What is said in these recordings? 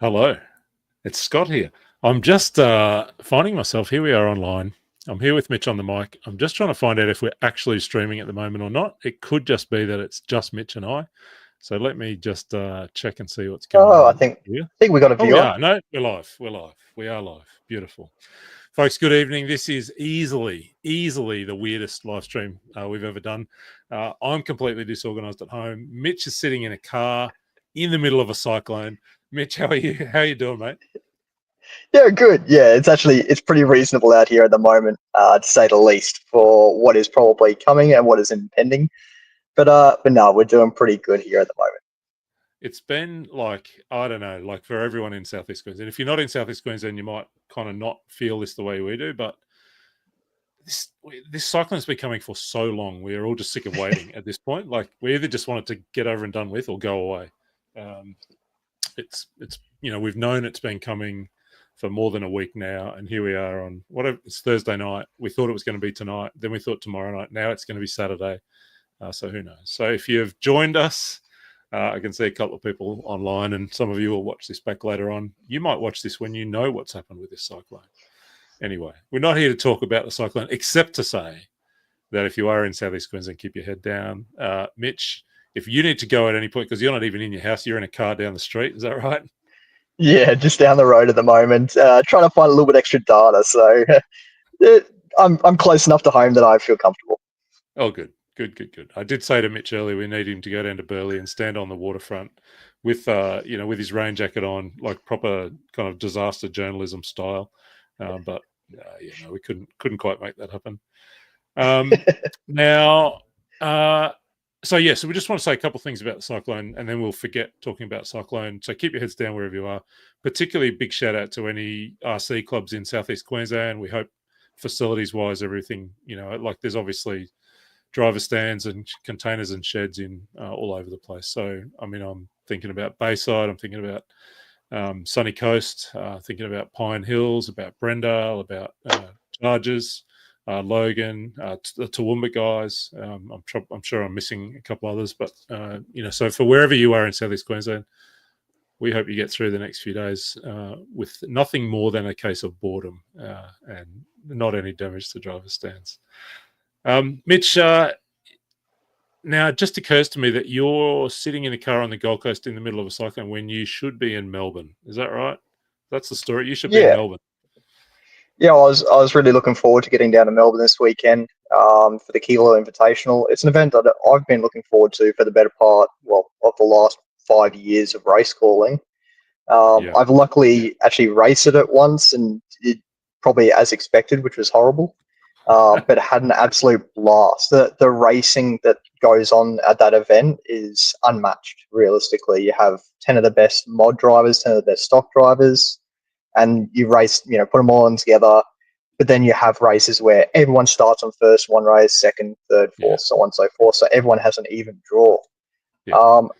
Hello, it's Scott here. I'm just finding myself. Here we are online. I'm here with Mitch on the mic. I'm just trying to find out if we're actually streaming at the moment or not. It could just be that it's just Mitch and I. So let me just check and see what's going Oh, I on think here. I think we got a Oh, we viewer. are. No, we're live. We're live. We are live. Beautiful. Folks, good evening. This is easily the weirdest live stream we've ever done. I'm completely disorganized at home. Mitch is sitting in a car in the middle of a cyclone. Mitch, how are you? How are you doing, mate? Yeah, good. Yeah, it's pretty reasonable out here at the moment, to say the least, for what is probably coming and what is impending. But no, we're doing pretty good here at the moment. It's been like, I don't know, like for everyone in Southeast Queensland. If you're not in Southeast Queensland, you might kind of not feel this the way we do, but this cyclone's been coming for so long. We're all just sick of waiting at this point. Like we either just want it to get over and done with or go away. It's we've known it's been coming for more than a week now, and here we are on it's Thursday night. We thought it was going to be tonight, then we thought tomorrow night. Now it's going to be Saturday. So who knows? So if you've joined us, I can see a couple of people online, and some of you will watch this back later on. You might watch this when you know what's happened with this cyclone. Anyway, we're not here to talk about the cyclone, except to say that if you are in Southeast Queensland, keep your head down. Mitch, if you need to go at any point, because you're not even in your house, you're in a car down the street. Is that right? Yeah, just down the road at the moment, trying to find a little bit extra data. So I'm close enough to home that I feel comfortable. Oh, good. I did say to Mitch earlier we need him to go down to Burleigh and stand on the waterfront with with his rain jacket on, like proper kind of disaster journalism style. But we couldn't quite make that happen. Now, so we just want to say a couple of things about the cyclone, and then we'll forget talking about cyclone. So keep your heads down wherever you are. Particularly big shout out to any RC clubs in Southeast Queensland. We hope facilities wise, everything, like there's obviously driver stands and containers and sheds in all over the place. So, I mean, I'm thinking about Bayside, I'm thinking about Sunny Coast, thinking about Pine Hills, about Brendale, about Chargers, Logan, the Toowoomba guys. I'm sure I'm missing a couple others, but, so for wherever you are in Southeast Queensland, we hope you get through the next few days with nothing more than a case of boredom and not any damage to driver stands. Mitch, now it just occurs to me that you're sitting in a car on the Gold Coast in the middle of a cyclone when you should be in Melbourne. Is that right? That's the story. You should be in Melbourne. Yeah, I was really looking forward to getting down to Melbourne this weekend for the Kilo Invitational. It's an event that I've been looking forward to for the better part, of the last 5 years of race calling. I've luckily actually raced it once, and it probably as expected, which was horrible. But had an absolute blast. The racing that goes on at that event is unmatched, realistically. You have 10 of the best mod drivers, 10 of the best stock drivers, and you race, put them all in together. But then you have races where everyone starts on first one race, second, third, fourth, so on and so forth. So everyone has an even draw.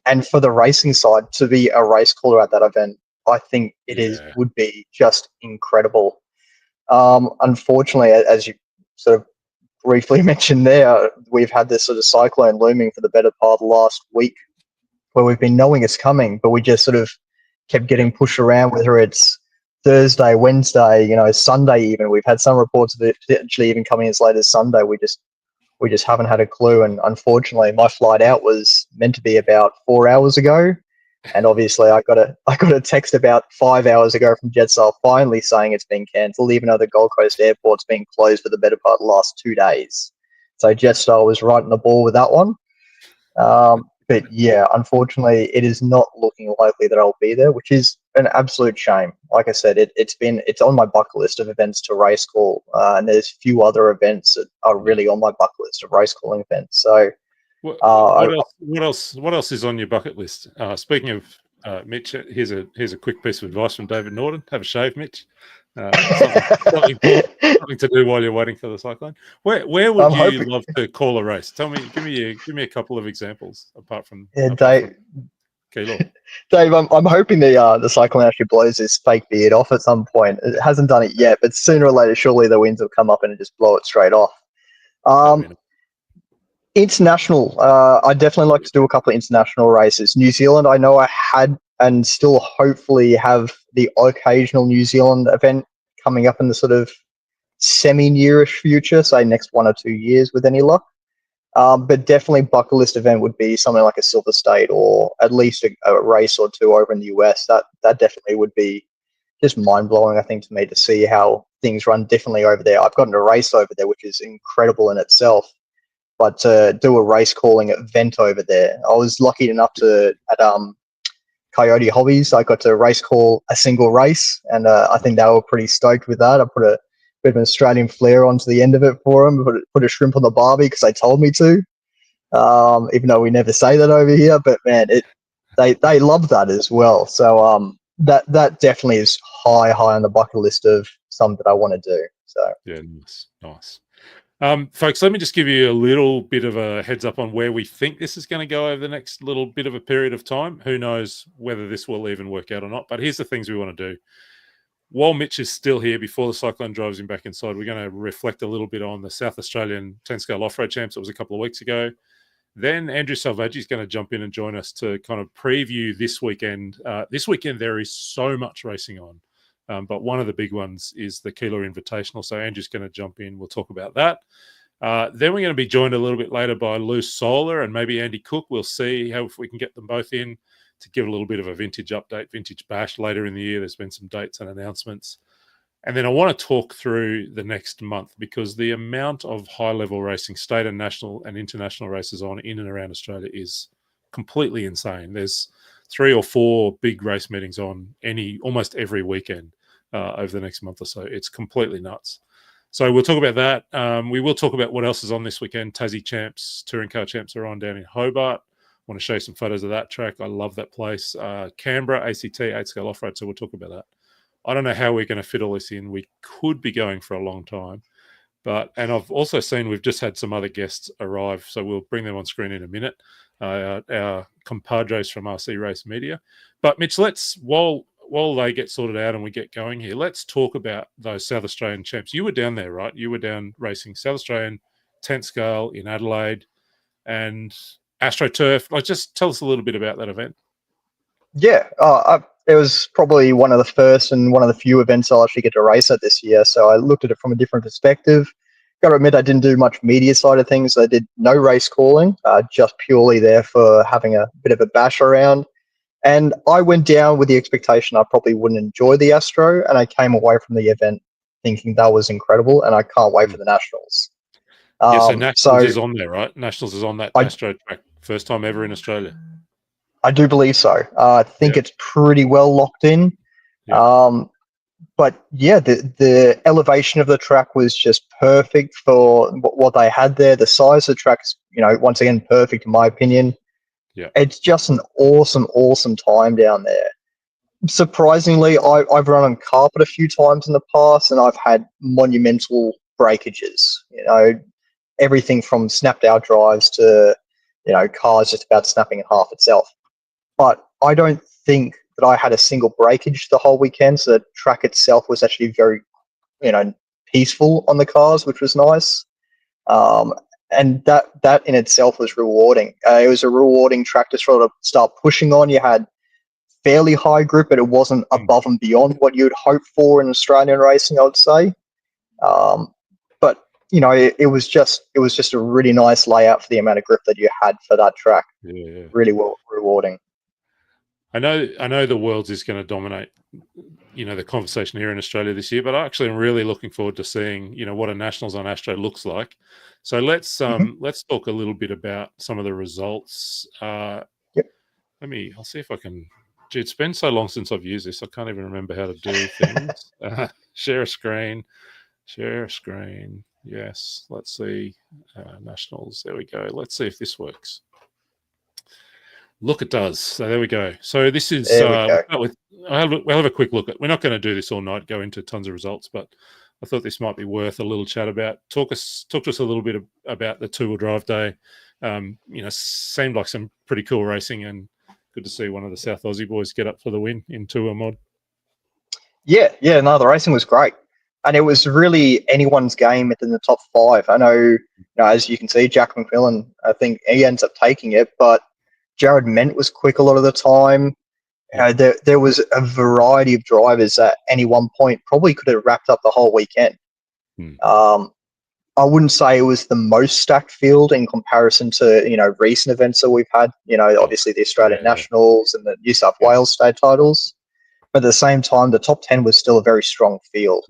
And for the racing side, to be a race caller at that event, I think would be just incredible. Unfortunately, as you sort of briefly mentioned there, we've had this sort of cyclone looming for the better part of the last week, where we've been knowing it's coming, but we just sort of kept getting pushed around, whether it's Thursday, Wednesday, Sunday even. We've had some reports of it potentially even coming as late as Sunday. We just haven't had a clue. And unfortunately, my flight out was meant to be about 4 hours ago. And obviously, I got a text about 5 hours ago from Jetstar finally saying it's been cancelled, even though the Gold Coast airport's been closed for the better part of the last 2 days. So Jetstar was right on the ball with that one. But yeah, unfortunately, it is not looking likely that I'll be there, which is an absolute shame. Like I said, it's on my bucket list of events to race call, and there's a few other events that are really on my bucket list of race calling events. So. What else is on your bucket list? Speaking of Mitch, here's a quick piece of advice from David Norton: have a shave, Mitch. Something to do while you're waiting for the cyclone. Where would you love to call a race? Tell me, give me a couple of examples apart from Dave. Dave, I'm hoping the cyclone actually blows this fake beard off at some point. It hasn't done it yet, but sooner or later, surely the winds will come up and just blow it straight off. International. I definitely like to do a couple of international races. New Zealand, I know I had and still hopefully have the occasional New Zealand event coming up in the sort of semi-nearish future, say next 1 or 2 years with any luck. But definitely bucket list event would be something like a Silver State or at least a race or two over in the US. That definitely would be just mind blowing, I think, to me to see how things run differently over there. I've gotten a race over there, which is incredible in itself. But to do a race calling event over there, I was lucky enough to at Coyote Hobbies, I got to race call a single race, and I think they were pretty stoked with that. I put a bit of an Australian flair onto the end of it for them, put a shrimp on the barbie because they told me to. Even though we never say that over here, but man, they love that as well. So that definitely is high on the bucket list of some that I want to do. So yeah, nice. Folks, let me just give you a little bit of a heads up on where we think this is going to go over the next little bit of a period of time. Who knows whether this will even work out or not, but here's the things we want to do. While Mitch is still here, before the Cyclone drives him back inside, we're going to reflect a little bit on the South Australian 10-scale off-road champs. It was a couple of weeks ago. Then Andrew Salvaggi is going to jump in and join us to kind of preview this weekend. This weekend, there is so much racing on. But one of the big ones is the Keeler Invitational. So Andrew's going to jump in. We'll talk about that. Then we're going to be joined a little bit later by Luis Sola and maybe Andy Cook. We'll see how if we can get them both in to give a little bit of a vintage update, vintage bash later in the year. There's been some dates and announcements. And then I want to talk through the next month because the amount of high-level racing, state and national and international races on in and around Australia is completely insane. There's 3 or 4 big race meetings on almost every weekend over the next month or so. It's completely nuts. So we'll talk about that. We will talk about what else is on this weekend. Tassie Champs, Touring Car Champs are on down in Hobart. I want to show you some photos of that track. I love that place. Canberra, ACT, 8-scale off-road. So we'll talk about that. I don't know how we're going to fit all this in. We could be going for a long time. And I've also seen we've just had some other guests arrive. So we'll bring them on screen in a minute. Our compadres from RC Race Media. But Mitch, while they get sorted out and we get going here, let's talk about those South Australian champs. You were down there, right? You were down racing South Australian 10th scale in Adelaide and AstroTurf. Like, just tell us a little bit about that event. Yeah, it was probably one of the first and one of the few events I'll actually get to race at this year. So I looked at it from a different perspective. Got to admit, I didn't do much media side of things. I did no race calling, just purely there for having a bit of a bash around. And I went down with the expectation I probably wouldn't enjoy the Astro, and I came away from the event thinking that was incredible, and I can't wait for the Nationals. So Nationals is on there, right? Nationals is on that Astro track. First time ever in Australia. I do believe so. I think it's pretty well locked in. Yeah. But yeah, the elevation of the track was just perfect for what they had there. The size of the track is, once again, perfect in my opinion. Yeah, it's just an awesome time down there. Surprisingly, I've run on carpet a few times in the past, and I've had monumental breakages. Everything from snapped out drives to cars just about snapping in half itself. But I don't think that I had a single breakage the whole weekend. So the track itself was actually very, peaceful on the cars, which was nice. And that in itself was rewarding. It was a rewarding track to sort of start pushing on. You had fairly high grip, but it wasn't above and beyond what you'd hope for in Australian racing, I would say. But it was just a really nice layout for the amount of grip that you had for that track. Yeah. Really well rewarding. I know the Worlds is going to dominate, the conversation here in Australia this year, but I actually am really looking forward to seeing, what a Nationals on Astro looks like. So let's talk a little bit about some of the results. Yep. I'll see if I can. Gee, it's been so long since I've used this. I can't even remember how to do things. Share a screen. Yes. Let's see. Nationals. There we go. Let's see if this works. Look, it does. So there we go. So this is. We'll have a quick look at. We're not going to do this all night. Go into tons of results, but I thought this might be worth a little chat about. Talk to us a little bit about the 2-wheel drive day. Seemed like some pretty cool racing, and good to see one of the South Aussie boys get up for the win in 2-wheel mod. Yeah. No, the racing was great. and it was really anyone's game within the top five. I know, as you can see, Jack McMillan, I think he ends up taking it, but Jared Ment was quick a lot of the time. There was a variety of drivers at any one point probably could have wrapped up the whole weekend. I wouldn't say it was the most stacked field in comparison to, recent events that we've had, obviously the Australian Nationals and the New South Wales state titles. But at the same time, the top 10 was still a very strong field.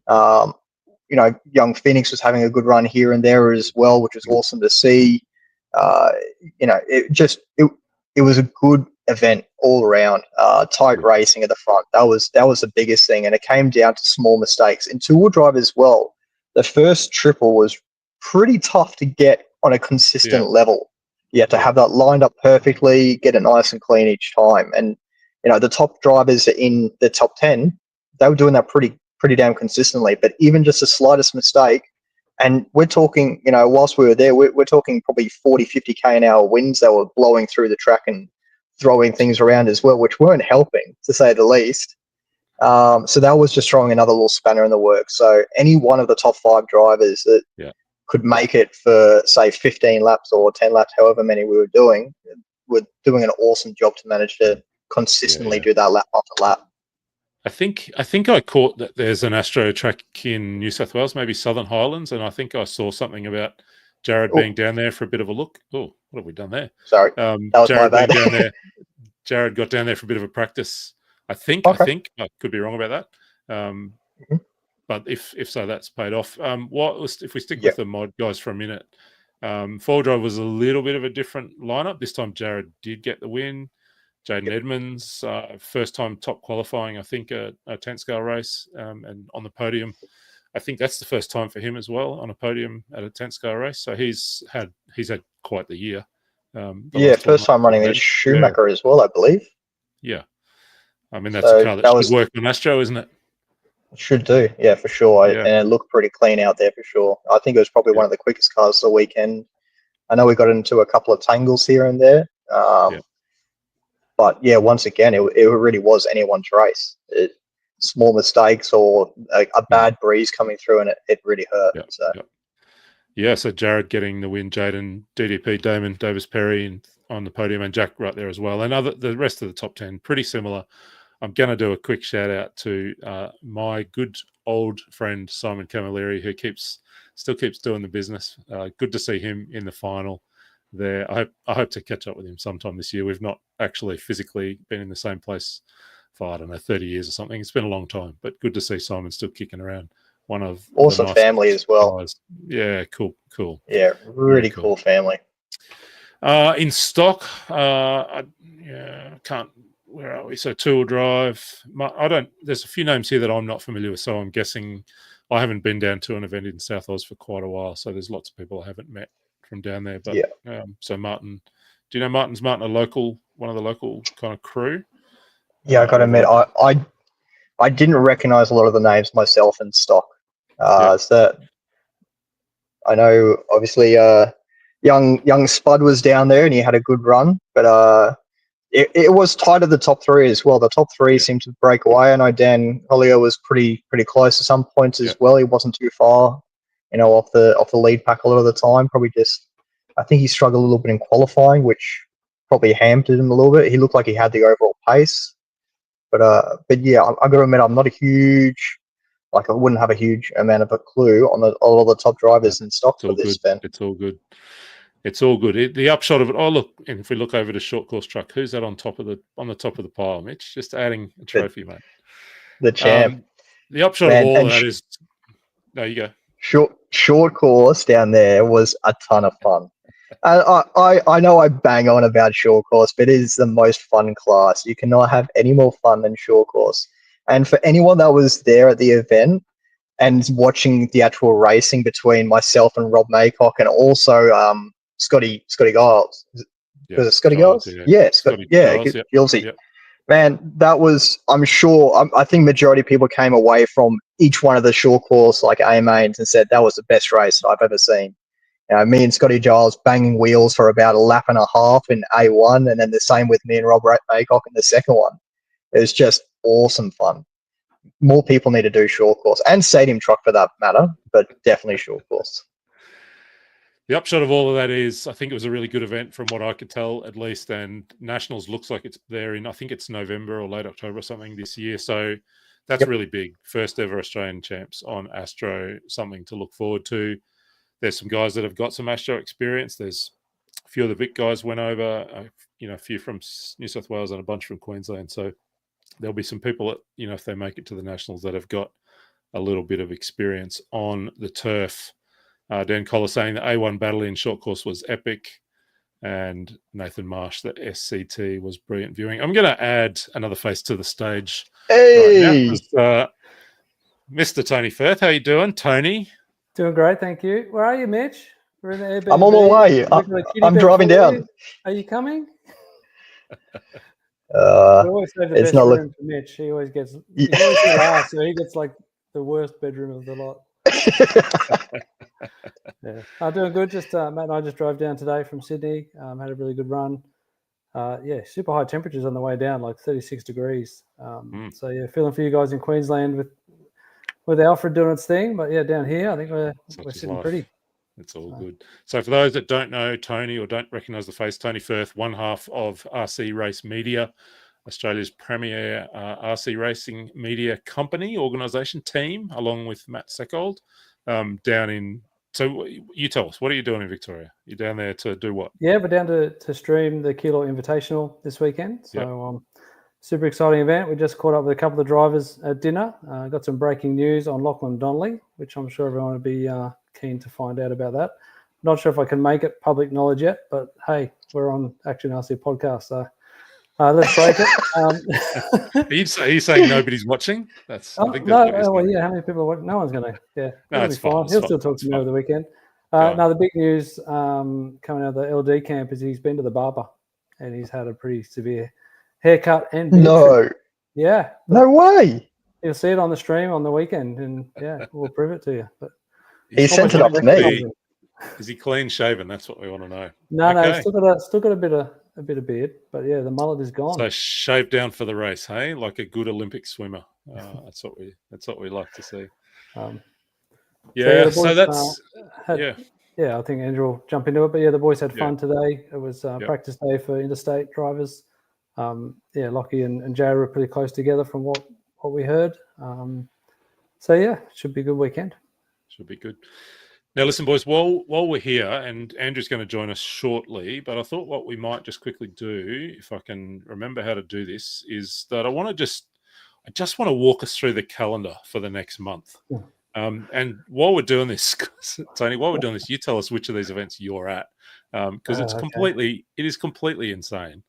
Young Phoenix was having a good run here and there as well, which was awesome to see. It was a good event all around. Tight racing at the front. That was the biggest thing, and it came down to small mistakes. In two-wheel drive as well, the first triple was pretty tough to get on a consistent level. You had to have that lined up perfectly, get it nice and clean each time. And the top drivers in the top 10, they were doing that pretty damn consistently. But even just the slightest mistake, and we're talking, whilst we were there, we're talking probably 40, 50k an hour winds that were blowing through the track and throwing things around as well, which weren't helping, to say the least. So that was just throwing another little spanner in the works. So any one of the top five drivers that could make it for, say, 15 laps or 10 laps, however many we were doing an awesome job to manage to consistently do that lap after lap. I think I caught that there's an Astro track in New South Wales, maybe Southern Highlands, and I think I saw something about Jared being down there for a bit of a look. Oh, what have we done there? Sorry, that was Jared my bad. being down there. Jared got down there for a bit of a practice. I think I could be wrong about that. But if so, that's paid off. If we stick with the mod guys for a minute, four drive was a little bit of a different lineup. This time Jared did get the win. Jaden Edmonds, first time top qualifying, I think, a 10 scale race, and on the podium. I think that's the first time for him as well on a podium at a 10 scale race. So he's had quite the year. First time running with Schumacher as well, I believe. Yeah. I mean, that's a car that should work on Astro, isn't it? It should do, yeah, for sure. And it looked pretty clean out there for sure. I think it was probably one of the quickest cars of the weekend. I know we got into a couple of tangles here and there. But yeah, once again, it really was anyone's race. Small mistakes or a bad breeze coming through, and it really hurt. So Jared getting the win, Jaden, DDP, Damon, Davis Perry on the podium, and Jack right there as well. And the rest of the top 10, pretty similar. I'm going to do a quick shout out to my good old friend Simon Camilleri, who still keeps doing the business. Good to see him in the final there. I hope to catch up with him sometime this year. We've not actually physically been in the same place for, 30 years or something. It's been a long time, but good to see Simon still kicking around. One of awesome family as well. Guys. Yeah, cool. Yeah, really cool family. In stock, I can't. Where are we? So two-wheel drive. There's a few names here that I'm not familiar with, so I'm guessing I haven't been down to an event in South Oz for quite a while. So there's lots of people I haven't met from down there. But so Martin, do you know Martin, one of the local kind of crew? Yeah, I got to admit, I didn't recognize a lot of the names myself in stock. So I know obviously young Spud was down there and he had a good run, but it was tight at the top three as well. The top three seemed to break away. I know Dan Collier was pretty close to some points as well. He wasn't too far, off the lead pack a lot of the time. Probably I think he struggled a little bit in qualifying, which probably hampered him a little bit. He looked like he had the overall pace, but yeah, I got to admit, I'm not a huge, I wouldn't have a huge amount of a clue on all of the top drivers in stock for this event. It's all good. It's all good. The upshot of it. Oh, look! And if we look over the short course truck, who's that on the top of the pile, Mitch? Just adding a trophy, mate. The champ. The upshot of all of that is. There you go. Short course down there was a ton of fun. I know I bang on about short course, but it is the most fun class. You cannot have any more fun than short course. And for anyone that was there at the event and watching the actual racing between myself and Rob Maycock, and also Scotty Giles. Was it Scotty Giles? Yeah, Scotty Giles. Gilsey. Man, that was, I'm sure, I think majority of people came away from each one of the short course A mains and said that was the best race I've ever seen. Me and Scotty Giles banging wheels for about a lap and a half in A1, and then the same with me and Rob Maycock in the second one. It was just awesome fun. more people need to do short course and stadium truck for that matter, but definitely short course. The upshot of all of that is I think it was a really good event from what I could tell, at least. And Nationals looks like it's there in, I think it's November or late October or something this year. So that's really big. First ever Australian champs on Astro, something to look forward to. There's some guys that have got some Astro experience. There's a few of the Vic guys went over, a few from New South Wales and a bunch from Queensland. So there'll be some people that, if they make it to the Nationals, that have got a little bit of experience on the turf. Dan Collar saying the A1 battle in short course was epic. And Nathan Marsh, the SCT, was brilliant viewing. I'm going to add another face to the stage right now. Mr. Tony Firth, how you doing, Tony? Doing great, thank you. Where are you, Mitch? We're in the Airbnb. I'm on my way. I'm driving down. Are you coming? We always save the best room for Mitch. He always gets. He's always here last, so he gets like the worst bedroom of the lot. Yeah, I'm doing good. Just Matt and I just drove down today from Sydney. Had a really good run. Super high temperatures on the way down, like 36 degrees. So yeah, feeling for you guys in Queensland with Alfred doing its thing. But yeah, down here, I think we're sitting pretty. It's all good. So for those that don't know Tony or don't recognise the face, Tony Firth, one half of RC Race Media, Australia's premier RC racing media company, organisation, team, along with Matt Seckold, down in... So you tell us, what are you doing in Victoria? You're down there to do what? Yeah, we're down to stream the Kilo Invitational this weekend. So super exciting event. We just caught up with a couple of drivers at dinner. Got some breaking news on Lachlan Donnelly, which I'm sure everyone would be keen to find out about that. Not sure if I can make it public knowledge yet, but hey, we're on Action RC podcast, so let's break it. Are you saying nobody's watching? I think how many people are watching? No one's going to. Yeah, no, it's fine. He'll still talk to me over the weekend. Now, the big news coming out of the LD camp is he's been to the barber and he's had a pretty severe haircut and beard trim. Yeah. No way. You'll see it on the stream on the weekend, and yeah, we'll prove it to you. But he sent it up to me. Is he clean shaven? That's what we want to know. No, he's still got a bit of beard, but yeah, the mullet is gone. So shaved down for the race, hey, like a good Olympic swimmer. That's what we like to see. So that's I think Andrew will jump into it, but yeah, the boys had fun today. It was practice day for interstate drivers. Lockie and Jay were pretty close together from what we heard. So yeah, should be a good weekend. Should be good. Now, listen, boys, while we're here, and Andrew's going to join us shortly, but I thought what we might just quickly do, if I can remember how to do this, is that I just want to walk us through the calendar for the next month. And while we're doing this, Tony, you tell us which of these events you're at, because it is completely insane.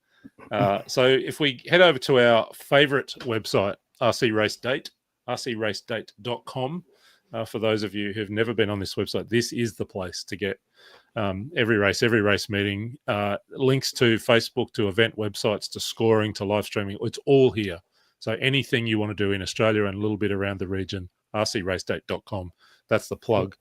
So if we head over to our favourite website, rcracedate.com, for those of you who've never been on this website, this is the place to get every race meeting, links to Facebook, to event websites, to scoring, to live streaming. It's all here. So anything you want to do in Australia and a little bit around the region, rcracedate.com. That's the plug.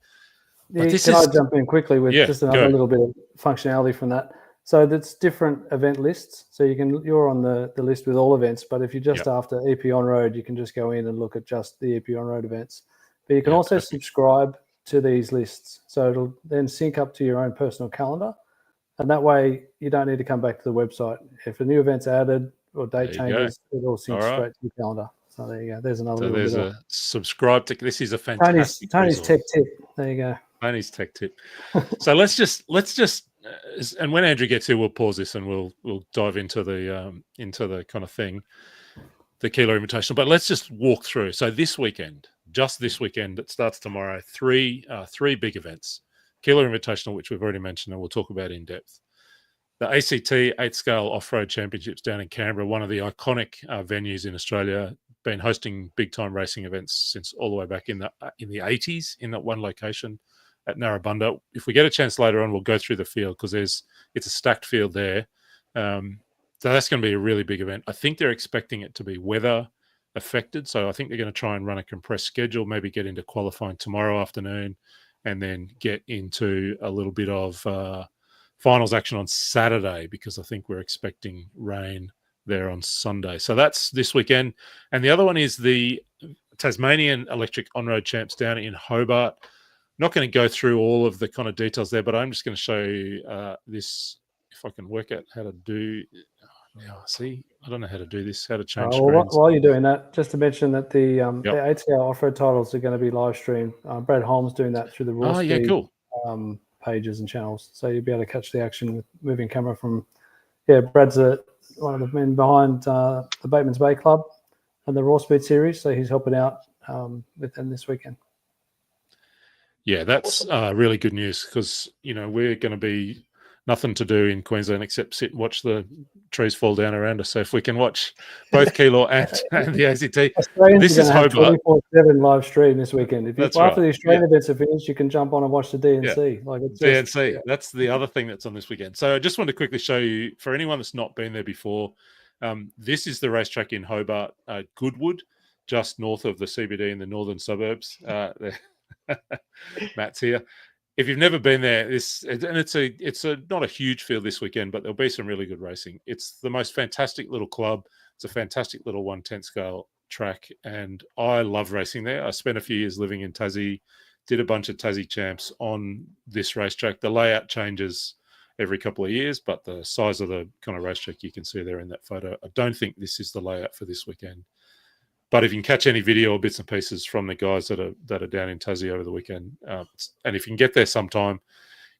Can I jump in quickly with just another little bit of functionality from that? So that's different event lists. So you're on the list with all events, but if you're just after EP on road, you can just go in and look at just the EP on road events. But you can also subscribe to these lists. So it'll then sync up to your own personal calendar. And that way you don't need to come back to the website. If a new event's added or date changes, it all syncs straight to your calendar. So there you go. There's another little bit of subscribe to. This is a fantastic Tony's tech tip. There you go. Tony's tech tip. So let's just and when Andrew gets here, we'll pause this and we'll dive into the kind of thing, the Kilo Invitational. But let's just walk through. So this weekend, it starts tomorrow. Three big events: Kilo Invitational, which we've already mentioned, and we'll talk about in depth. The ACT 8-Scale Off-Road Championships down in Canberra, one of the iconic venues in Australia, been hosting big-time racing events since all the way back in the 80s in that one location at Narrabundah. If we get a chance later on, we'll go through the field because it's a stacked field there. So that's going to be a really big event. I think they're expecting it to be weather affected. So I think they're going to try and run a compressed schedule, maybe get into qualifying tomorrow afternoon and then get into a little bit of finals action on Saturday, because I think we're expecting rain there on Sunday. So that's this weekend. And the other one is the Tasmanian Electric On-Road Champs down in Hobart. Not going to go through all of the kind of details there, but I'm just going to show you this, if I can work out how to do. Now, see, I don't know how to do this, how to change screens. While you're doing that, just to mention that the ATL off-road titles are going to be live streamed. Brad Holmes doing that through the Raw Speed pages and channels. So you'll be able to catch the action with moving camera from, Brad's one of the men behind the Bateman's Bay Club and the Raw Speed series. So he's helping out with them this weekend. Yeah, that's really good news because, we're going to be nothing to do in Queensland except sit and watch the trees fall down around us. So if we can watch both Keilor and the ACT, this is Hobart. 24/7 live stream this weekend. After the Australian events are finished, you can jump on and watch the DNC. DNC. That's the other thing that's on this weekend. So I just want to quickly show you, for anyone that's not been there before, this is the racetrack in Hobart, Goodwood, just north of the CBD in the northern suburbs. Matt's here. If you've never been there, it's not a huge field this weekend, but there'll be some really good racing. It's the most fantastic little club. It's a fantastic little 1/10 scale track, and I love racing there. I spent a few years living in Tassie, did a bunch of Tassie champs on this racetrack. The layout changes every couple of years, but the size of the kind of racetrack you can see there in that photo, I don't think this is the layout for this weekend. But if you can catch any video or bits and pieces from the guys that are down in Tassie over the weekend, and if you can get there sometime,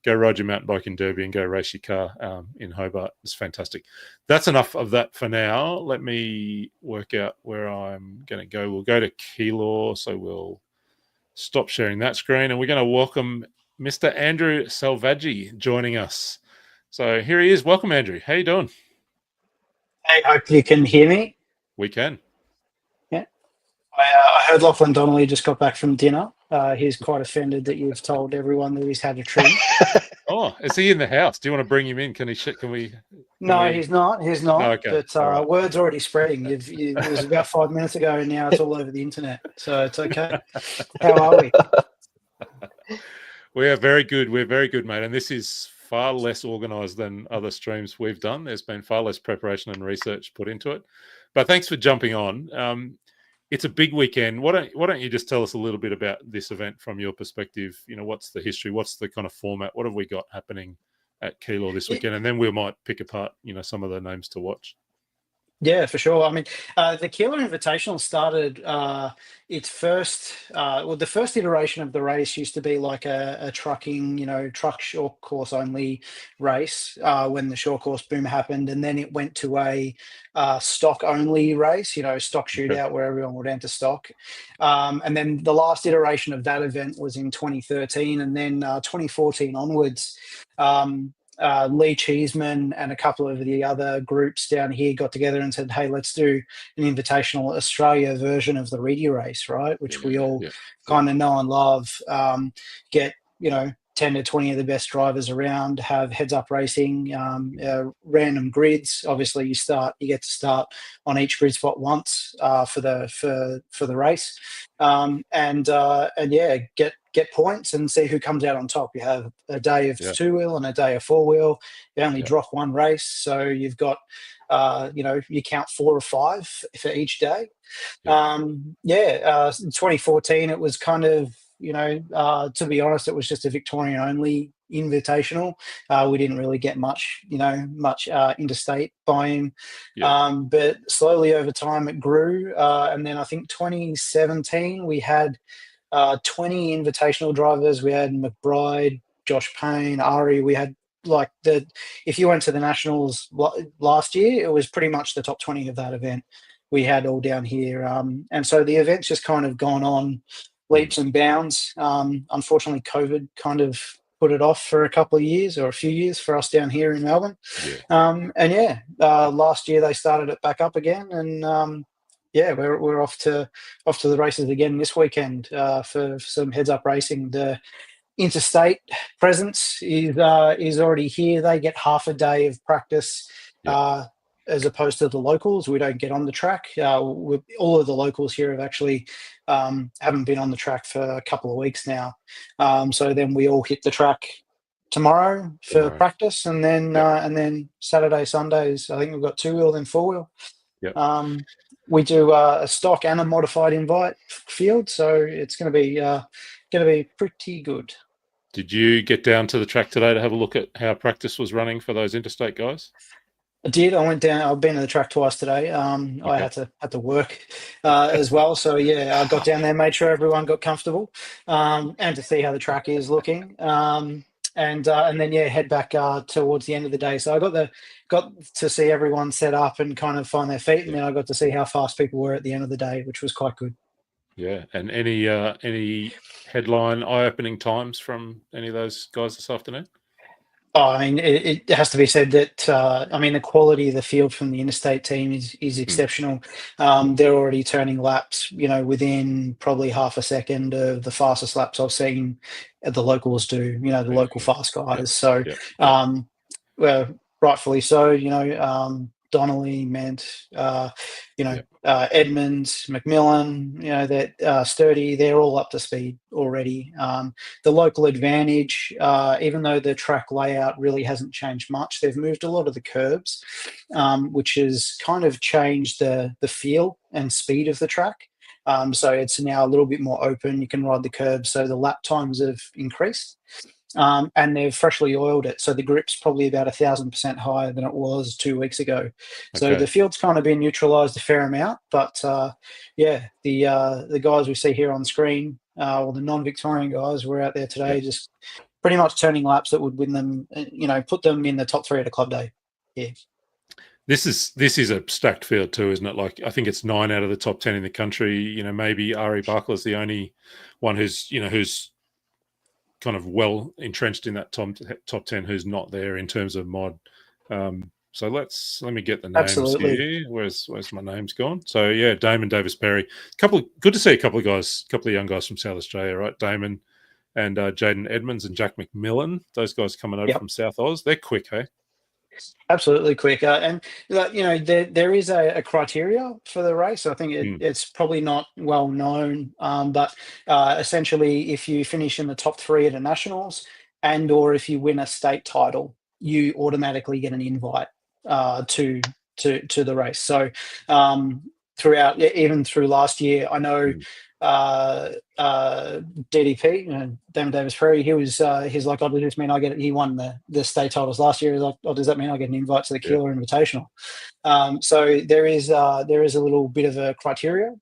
go ride your mountain bike in Derby and go race your car in Hobart. It's fantastic. That's enough of that for now. Let me work out where I'm going to go. We'll go to Keilor, so we'll stop sharing that screen, and we're going to welcome Mr. Andrew Salvaggi joining us. So here he is. Welcome, Andrew. How you doing? Hey, hope you can hear me. We can. I heard Lachlan Donnelly just got back from dinner. He's quite offended that you've told everyone that he's had a trim. Oh, is he in the house? Do you want to bring him in? No, he's not. He's not. No, okay. But right. Word's already spreading. It was about 5 minutes ago, and now it's all over the internet. So it's okay. How are we? We are very good. We're very good, mate. And this is far less organised than other streams we've done. There's been far less preparation and research put into it. But thanks for jumping on. It's a big weekend. Why don't you just tell us a little bit about this event from your perspective? What's the history? What's the kind of format? What have we got happening at Keilor this weekend? And then we might pick apart, some of the names to watch. Yeah, for sure. I mean, the Keilor Invitational started its first, the first iteration of the race used to be like a trucking, truck short course only race when the short course boom happened. And then it went to a stock only race, stock shootout where everyone would enter stock. And then the last iteration of that event was in 2013. And then 2014 onwards, Lee Cheeseman and a couple of the other groups down here got together and said, hey, let's do an Invitational Australia version of the Reedy race, right? Which we all kind of know and love. Get, 10 to 20 of the best drivers around, have heads up racing, random grids. Obviously you get to start on each grid spot once for the race. Get points and see who comes out on top. You have a day of two-wheel and a day of four-wheel. You only drop one race, so you've got you count 4 or 5 for each day. In 2014 it was kind of, to be honest, it was just a Victorian only invitational. We didn't really get much interstate buy-in. But slowly over time it grew. And then I think 2017 we had 20 invitational drivers. We had McBride, Josh Payne, Ari. We had if you went to the Nationals last year, it was pretty much the top 20 of that event we had all down here. And so the event's just kind of gone on leaps and bounds. Unfortunately, COVID kind of put it off for a couple of years or a few years for us down here in Melbourne. Last year they started it back up again, and we're off to the races again this weekend for some heads up racing. The interstate presence is already here. They get half a day of practice. As opposed to the locals. We don't get on the track. All of the locals here have actually haven't been on the track for a couple of weeks now. So then we all hit the track tomorrow for practice, and then Saturday, Sundays. I think we've got 2-wheel then 4-wheel. Yeah. We do a stock and a modified invite field, so it's going to be pretty good. Did you get down to the track today to have a look at how practice was running for those interstate guys? I did. I went down. I've been to the track twice today. I had to work as well. So yeah, I got down there, made sure everyone got comfortable, and to see how the track is looking. And then head back towards the end of the day. So I got to see everyone set up and kind of find their feet, and then I got to see how fast people were at the end of the day, which was quite good. Yeah, and any headline eye-opening times from any of those guys this afternoon? Oh, I mean, it has to be said that the quality of the field from the interstate team is exceptional. They're already turning laps, within probably half a second of the fastest laps I've seen the locals do. The local fast guys. So, well, rightfully so. Donnelly, Ment, Edmonds, McMillan, that Sturdy, they're all up to speed already. The local advantage, even though the track layout really hasn't changed much, they've moved a lot of the curbs, which has kind of changed the feel and speed of the track. So it's now a little bit more open. You can ride the curbs, so the lap times have increased. And they've freshly oiled it, so the grip's probably about 1,000% higher than it was 2 weeks ago. So the field's kind of been neutralised a fair amount, but the guys we see here on screen, or the non-Victorian guys, were out there today, just pretty much turning laps that would win them, put them in the top 3 at a club day. Yeah. This is a stacked field too, isn't it? Like, I think it's 9 out of the top 10 in the country. Maybe Ari Barkler's the only one who's kind of well entrenched in that top 10 who's not there in terms of mod. So let me get the names here. Where's my names gone? So yeah, Damon Davis Perry. Good to see a couple of young guys from South Australia, right? Damon and Jaden Edmonds and Jack McMillan. Those guys coming over from South Oz. They're quick, hey? Absolutely quick, and there is a criteria for the race. I think it's probably not well known, but essentially, if you finish in the top 3 at a nationals, or if you win a state title, you automatically get an invite to the race. So throughout, even through last year, I know. DDP, Damon Davis Perry, he's like, oh, does this mean I get it? He won the state titles last year. He's like, oh, does that mean I get an invite to the Keeler Invitational? So there is a little bit of a criteria.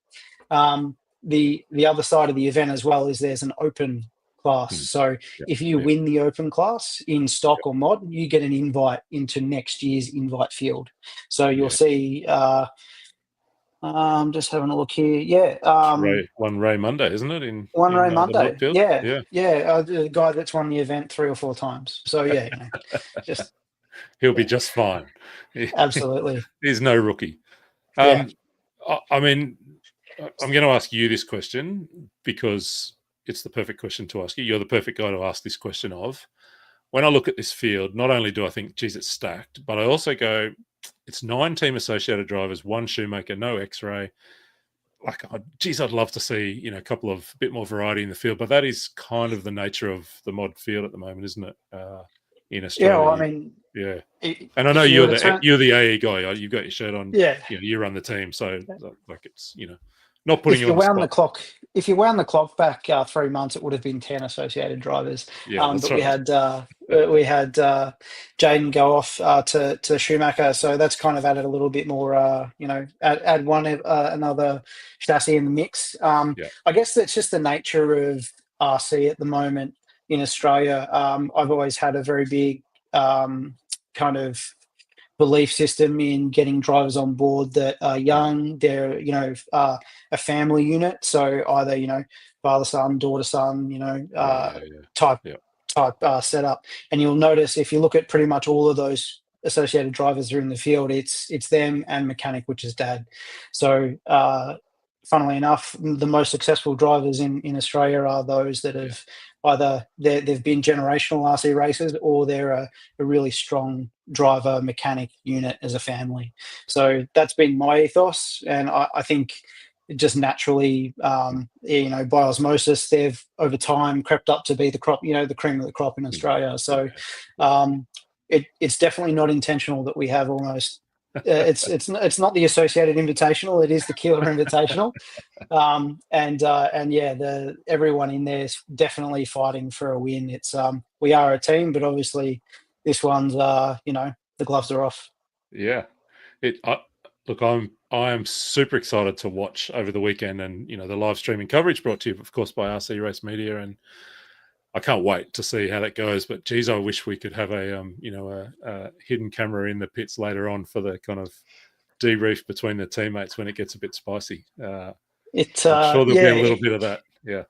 The other side of the event as well is there's an open class. So if you win the open class in stock or mod, you get an invite into next year's invite field. So you'll see. Just having a look here. Yeah. Ray Monday, isn't it? Ray Monday. The guy that's won the event 3 or 4 times. So just he'll be just fine. Absolutely. He's no rookie. I mean, I'm going to ask you this question because it's the perfect question to ask you. You're the perfect guy to ask this question of. When I look at this field, not only do I think, geez, it's stacked, but I also go, it's 9 team associated drivers, 1 shoemaker, no X-ray. Like, geez, I'd love to see, a couple of bit more variety in the field, but that is kind of the nature of the mod field at the moment, isn't it? In Australia. Yeah, well, I mean, and I know you're the AE guy. You've got your shirt on. Yeah, you run the team, so like it's not putting you on the spot. If you wound the clock back 3 months, it would have been 10 associated drivers. But we had Jaden go off to Schumacher, so that's kind of added a little bit more. Add another chassis in the mix. I guess that's just the nature of RC at the moment in Australia. I've always had a very big kind of belief system in getting drivers on board that are young. They're a family unit, so either father son, daughter son, type setup. And you'll notice if you look at pretty much all of those associated drivers that are in the field, it's them and mechanic, which is dad. So funnily enough, the most successful drivers in Australia are those that have either they've been generational RC racers, or they're a really strong driver mechanic unit as a family. So that's been my ethos, and I think just naturally, by osmosis, they've over time crept up to be the crop, the cream of the crop in Australia. So it's definitely not intentional that we have almost. It's not the Associated Invitational. It is the Keeler Invitational, everyone in there is definitely fighting for a win. It's we are a team, but obviously this one's the gloves are off. Yeah, look, I am super excited to watch over the weekend, and the live streaming coverage brought to you, of course, by RC Race Media, and I can't wait to see how that goes. But geez, I wish we could have a hidden camera in the pits later on for the kind of debrief between the teammates when it gets a bit spicy. I'm sure there'll be a little bit of that. Yeah.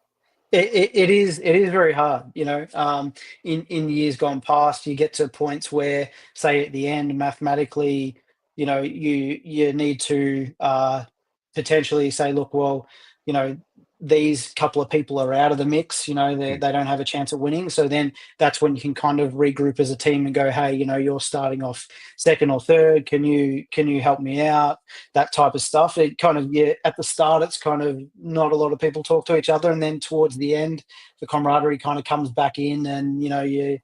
It is very hard, in years gone past, you get to points where, say at the end, mathematically, you need to potentially say, look, well, these couple of people are out of the mix, they don't have a chance of winning. So then that's when you can kind of regroup as a team and go, hey, you're starting off second or third. Can you help me out? That type of stuff. It kind of, at the start, it's kind of not a lot of people talk to each other. And then towards the end, the camaraderie kind of comes back in, and, you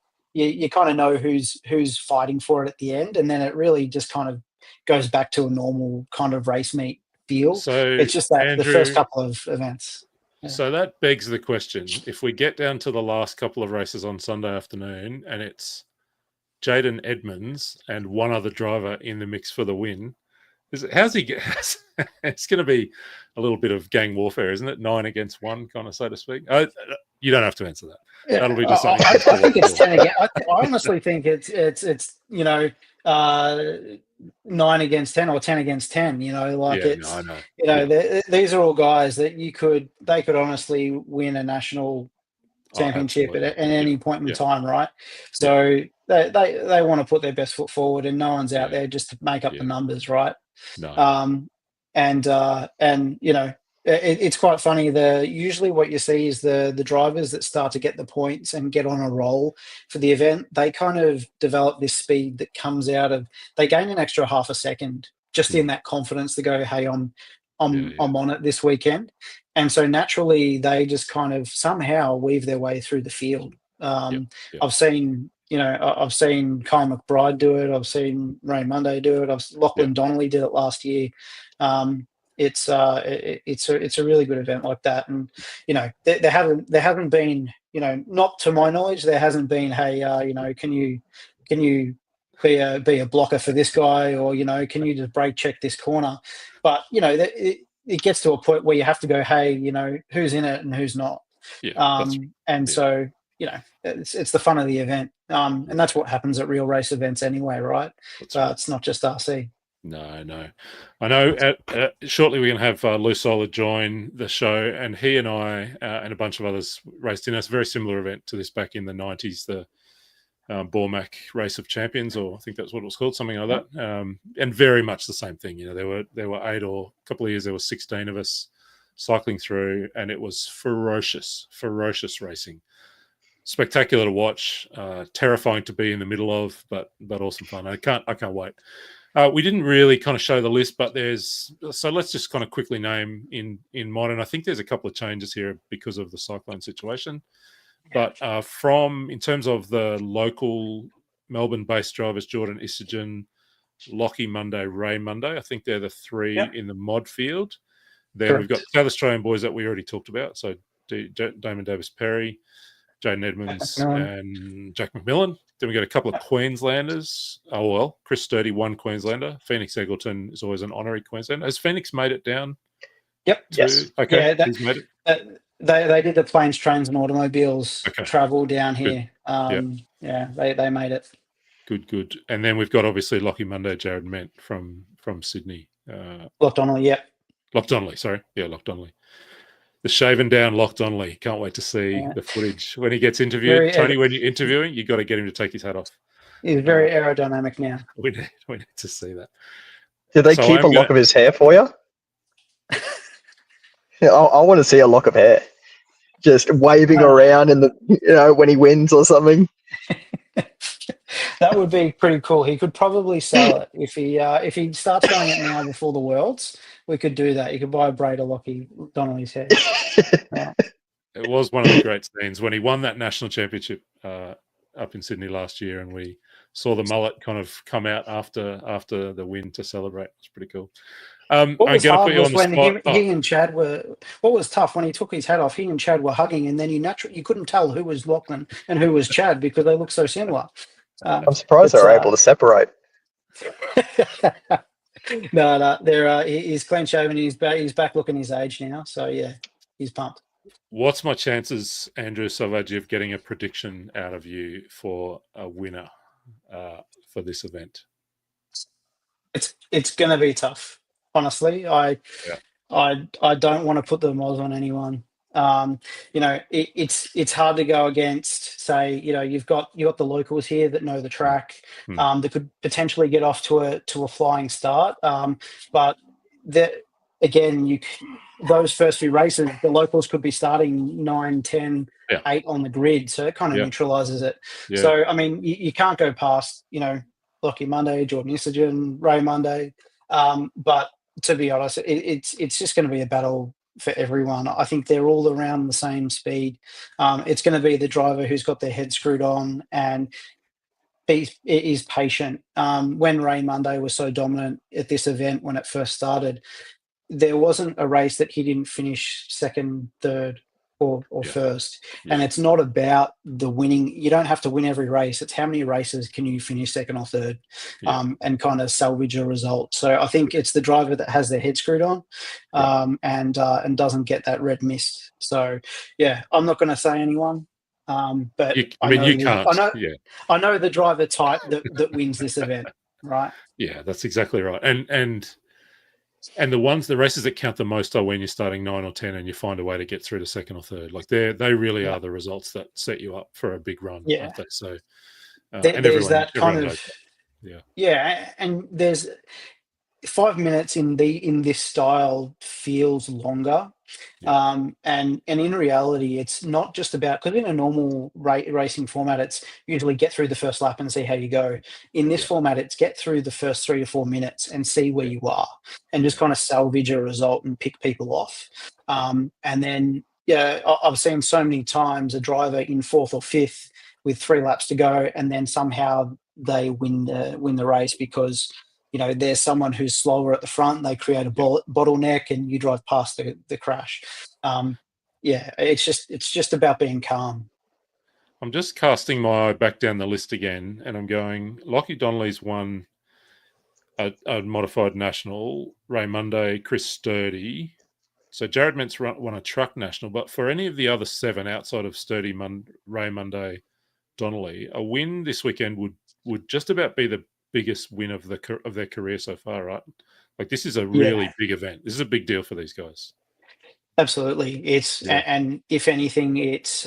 kind of know who's fighting for it at the end. And then it really just kind of goes back to a normal kind of race meet feel. So it's just that Andrew, the first couple of events. Yeah. So that begs the question: if we get down to the last couple of races on Sunday afternoon, and it's Jaden Edmonds and one other driver in the mix for the win, how's he get? It's going to be a little bit of gang warfare, isn't it? 9 against 1, kind of, so to speak. You don't have to answer that. Yeah. That'll be just something. I think it's 10 against. I honestly think it's 9 against 10 or 10 against 10. I know. These are all guys that they could honestly win a national championship at any point in time, right? So they want to put their best foot forward, and no one's out there just to make up the numbers, right? No. It's quite funny. Usually what you see is the drivers that start to get the points and get on a roll for the event, they kind of develop this speed that comes out of, they gain an extra half a second just in that confidence to go, hey, I'm on it this weekend. And so naturally they just kind of somehow weave their way through the field. I've seen Kyle McBride do it. I've seen Ray Monday do it. Lachlan Donnelly did it last year. It's a really good event like that, and there haven't been, not to my knowledge, there hasn't been, hey, can you be a blocker for this guy, or can you just brake check this corner? But it gets to a point where you have to go, hey, who's in it and who's not. So it's the fun of the event, and that's what happens at real race events anyway, right? It's not just RC. No. I know shortly we're going to have Luis Sola join the show, and he and I and a bunch of others raced in a very similar event to this back in the 90s, the Bormac Race of Champions, or I think that's what it was called, something like that. And very much the same thing. There were 8, or a couple of years there were 16 of us cycling through, and it was ferocious racing. Spectacular to watch, terrifying to be in the middle of, but awesome fun. I can't wait. We didn't really kind of show the list, but so let's just kind of quickly name in modern. I think there's a couple of changes here because of the Cyclone situation. But in terms of the local Melbourne-based drivers, Jordan Istogen, Lockie Monday, Ray Monday, I think they're the 3 in the mod field. Then we've got the South Australian boys that we already talked about. So Damon Davis-Perry, Jaden Edmonds, and Jack McMillan. Then we got a couple of Queenslanders. Oh, well, Chris Sturdy, one Queenslander. Phoenix Eggleton is always an honorary Queenslander. Has Phoenix made it down? Yep. Yes. Okay. Yeah, he's made it. They did the planes, trains, and automobiles travel down here. Good. Yeah, they made it. Good. And then we've got obviously Lockie Monday, Jared Ment from Sydney. Loch Donnelly, yeah. Loch Donnelly, sorry. Yeah, Loch Donnelly. The shaven down Loch Donnelly. Can't wait to see the footage when he gets interviewed. Tony, when you're interviewing, you got to get him to take his hat off. He's very aerodynamic now. We need to see that. Did they keep a lock of his hair for you? I want to see a lock of hair, just waving around in the when he wins or something. That would be pretty cool. He could probably sell it if he starts going it now before the Worlds. We could do that. You could buy a braid of Lockie Donnelly's hair. It was one of the great scenes when he won that national championship up in Sydney last year, and we saw the mullet kind of come out after the win to celebrate. It was pretty cool. What was hard was when he and Chad were. What was tough when he took his hat off. He and Chad were hugging, and then you couldn't tell who was Lachlan and who was Chad because they looked so similar. I'm surprised they were able to separate. No, he's clean shaven. He's back looking his age now. So yeah, he's pumped. What's my chances, Andrew Savage, of getting a prediction out of you for a winner for this event? It's going to be tough. Honestly, I don't want to put the moz on anyone. It's hard to go against. Say, you've got the locals here that know the track, that could potentially get off to a flying start. But those first few races, the locals could be starting 9, 10, 8 on the grid, so it kind of neutralizes it. Yeah. So I mean, you can't go past Lockie Monday, Jordan Isagen, Ray Monday, but to be honest, it's just going to be a battle for everyone. I think they're all around the same speed. It's going to be the driver who's got their head screwed on and is patient. When Ray Monday was so dominant at this event when it first started, there wasn't a race that he didn't finish second, third, or first. Yeah. And it's not about the winning. You don't have to win every race. It's how many races can you finish second or third, and kind of salvage a result. So I think it's the driver that has their head screwed on, and doesn't get that red mist. So yeah, I'm not going to say anyone. But you can't. I know the driver type that wins this event, right? Yeah, that's exactly right. And the races that count the most are when you're starting 9 or 10 and you find a way to get through to second or third. Like they really are the results that set you up for a big run, aren't they? So there's that kind of and there's 5 minutes in this style feels longer. And in reality, it's not just about, because in a normal racing format, it's usually get through the first lap and see how you go. In this format, it's get through the first 3 to 4 minutes and see where you are, and just kind of salvage a result and pick people off. And then I've seen so many times a driver in 4th or 5th with 3 laps to go, and then somehow they win the race because there's someone who's slower at the front. They create a bottleneck, and you drive past the crash. It's just about being calm. I'm just casting my eye back down the list again, and I'm going, Lockie Donnelly's won a modified national, Ray Monday, Chris Sturdy. So Jared Mentz won a truck national, but for any of the other 7 outside of Sturdy, Ray Monday, Donnelly, a win this weekend would just about be the biggest win of their career so far, right? Like, this is a really big event. This is a big deal for these guys. Absolutely. And if anything, it's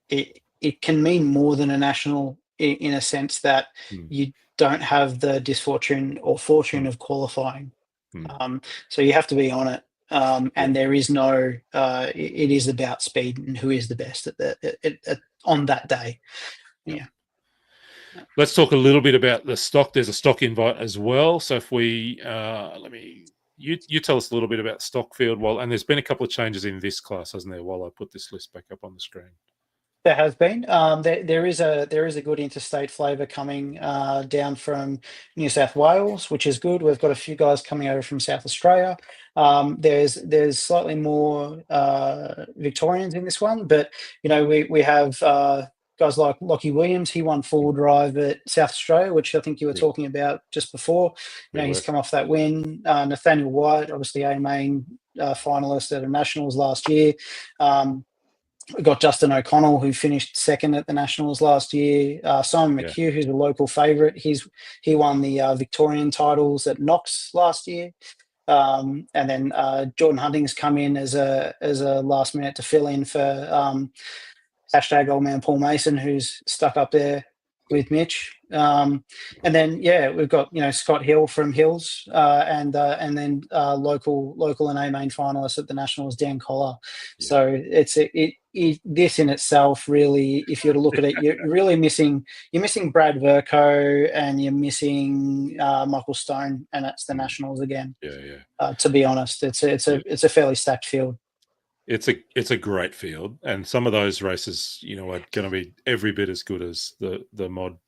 it can mean more than a national in a sense that you don't have the disfortune or fortune of qualifying. So you have to be on it. And there is no, it is about speed and who is the best on that day. Yeah. Let's talk a little bit about the stock. There's a stock invite as well. So if we, you tell us a little bit about stock field. And there's been a couple of changes in this class, hasn't there? While I put this list back up on the screen. There has been. There is a good interstate flavour coming down from New South Wales, which is good. We've got a few guys coming over from South Australia. There's slightly more Victorians in this one, but we have guys like Lockie Williams. He won 4-wheel drive at South Australia, which I think you were talking about just before. He's come off that win. Nathaniel White, obviously a main finalist at the Nationals last year. We've got Justin O'Connell, who finished 2nd at the Nationals last year. Simon McHugh, who's a local favourite. He won the Victorian titles at Knox last year. And then Jordan Hunting's come in as a last minute to fill in for #Old Man Paul Mason, who's stuck up there with Mitch. And then we've got Scott Hill from Hills, and then local and A main finalists at the Nationals, Dan Collar. Yeah. So this in itself really, if you're to look at it, you're really missing Brad Verco and you're missing Michael Stone, and that's the Nationals again. To be honest, it's a fairly stacked field. It's a great field, and some of those races, are going to be every bit as good as the mod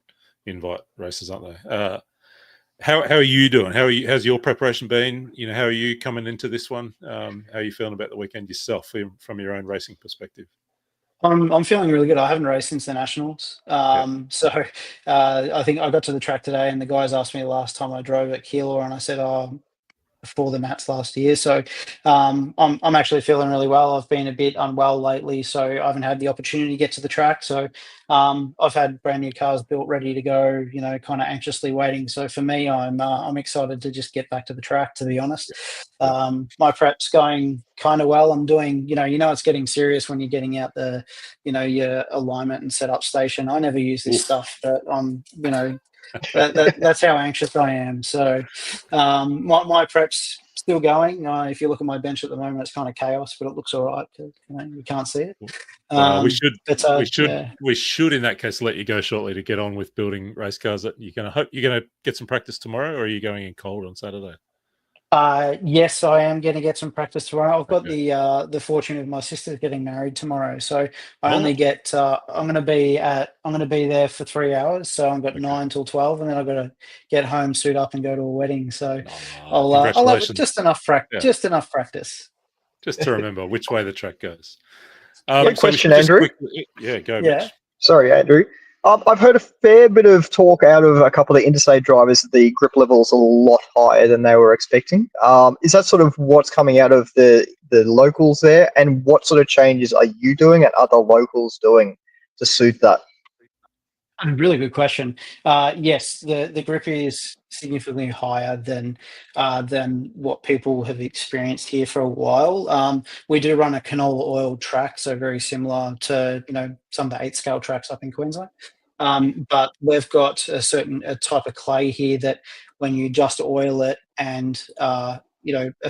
invite races, aren't they? How are you doing? How's your preparation been? How are you coming into this one? How are you feeling about the weekend yourself from your own racing perspective? I'm feeling really good. I haven't raced since the Nationals. So I think I got to the track today, and the guys asked me last time I drove at Keilor, and I said, before the Nats last year. So I'm actually feeling really well. I've been a bit unwell lately, so I haven't had the opportunity to get to the track. So I've had brand new cars built, ready to go, kind of anxiously waiting. So for me, I'm excited to just get back to the track, to be honest. My prep's going kind of well. I'm doing, it's getting serious when you're getting out the, your alignment and setup station. I never use this stuff, but I'm, that's how anxious I am. So my prep's still going. If you look at my bench at the moment, it's kind of chaos, but it looks all right. You can't see it. We should in that case let you go shortly to get on with building race cars. You're going to get some practice tomorrow, or are you going in cold on Saturday? Yes, I am going to get some practice tomorrow. I've got the fortune of my sister getting married tomorrow, so I only get. I'm going to be there for 3 hours, so I've got 9 till 12, and then I've got to get home, suit up, and go to a wedding. So I'll have just enough practice. Just enough practice. Just to remember which way the track goes. Question, Andrew. Go. Mitch. Sorry, Andrew. I've heard a fair bit of talk out of a couple of interstate drivers that the grip level's a lot higher than they were expecting. Is that sort of what's coming out of the locals there? And what sort of changes are you doing and other locals doing to suit that? Really good question. Yes, the grip is significantly higher than what people have experienced here for a while. We do run a canola oil track, so very similar to some of the 8-scale tracks up in Queensland. But we've got a type of clay here that when you just oil it and a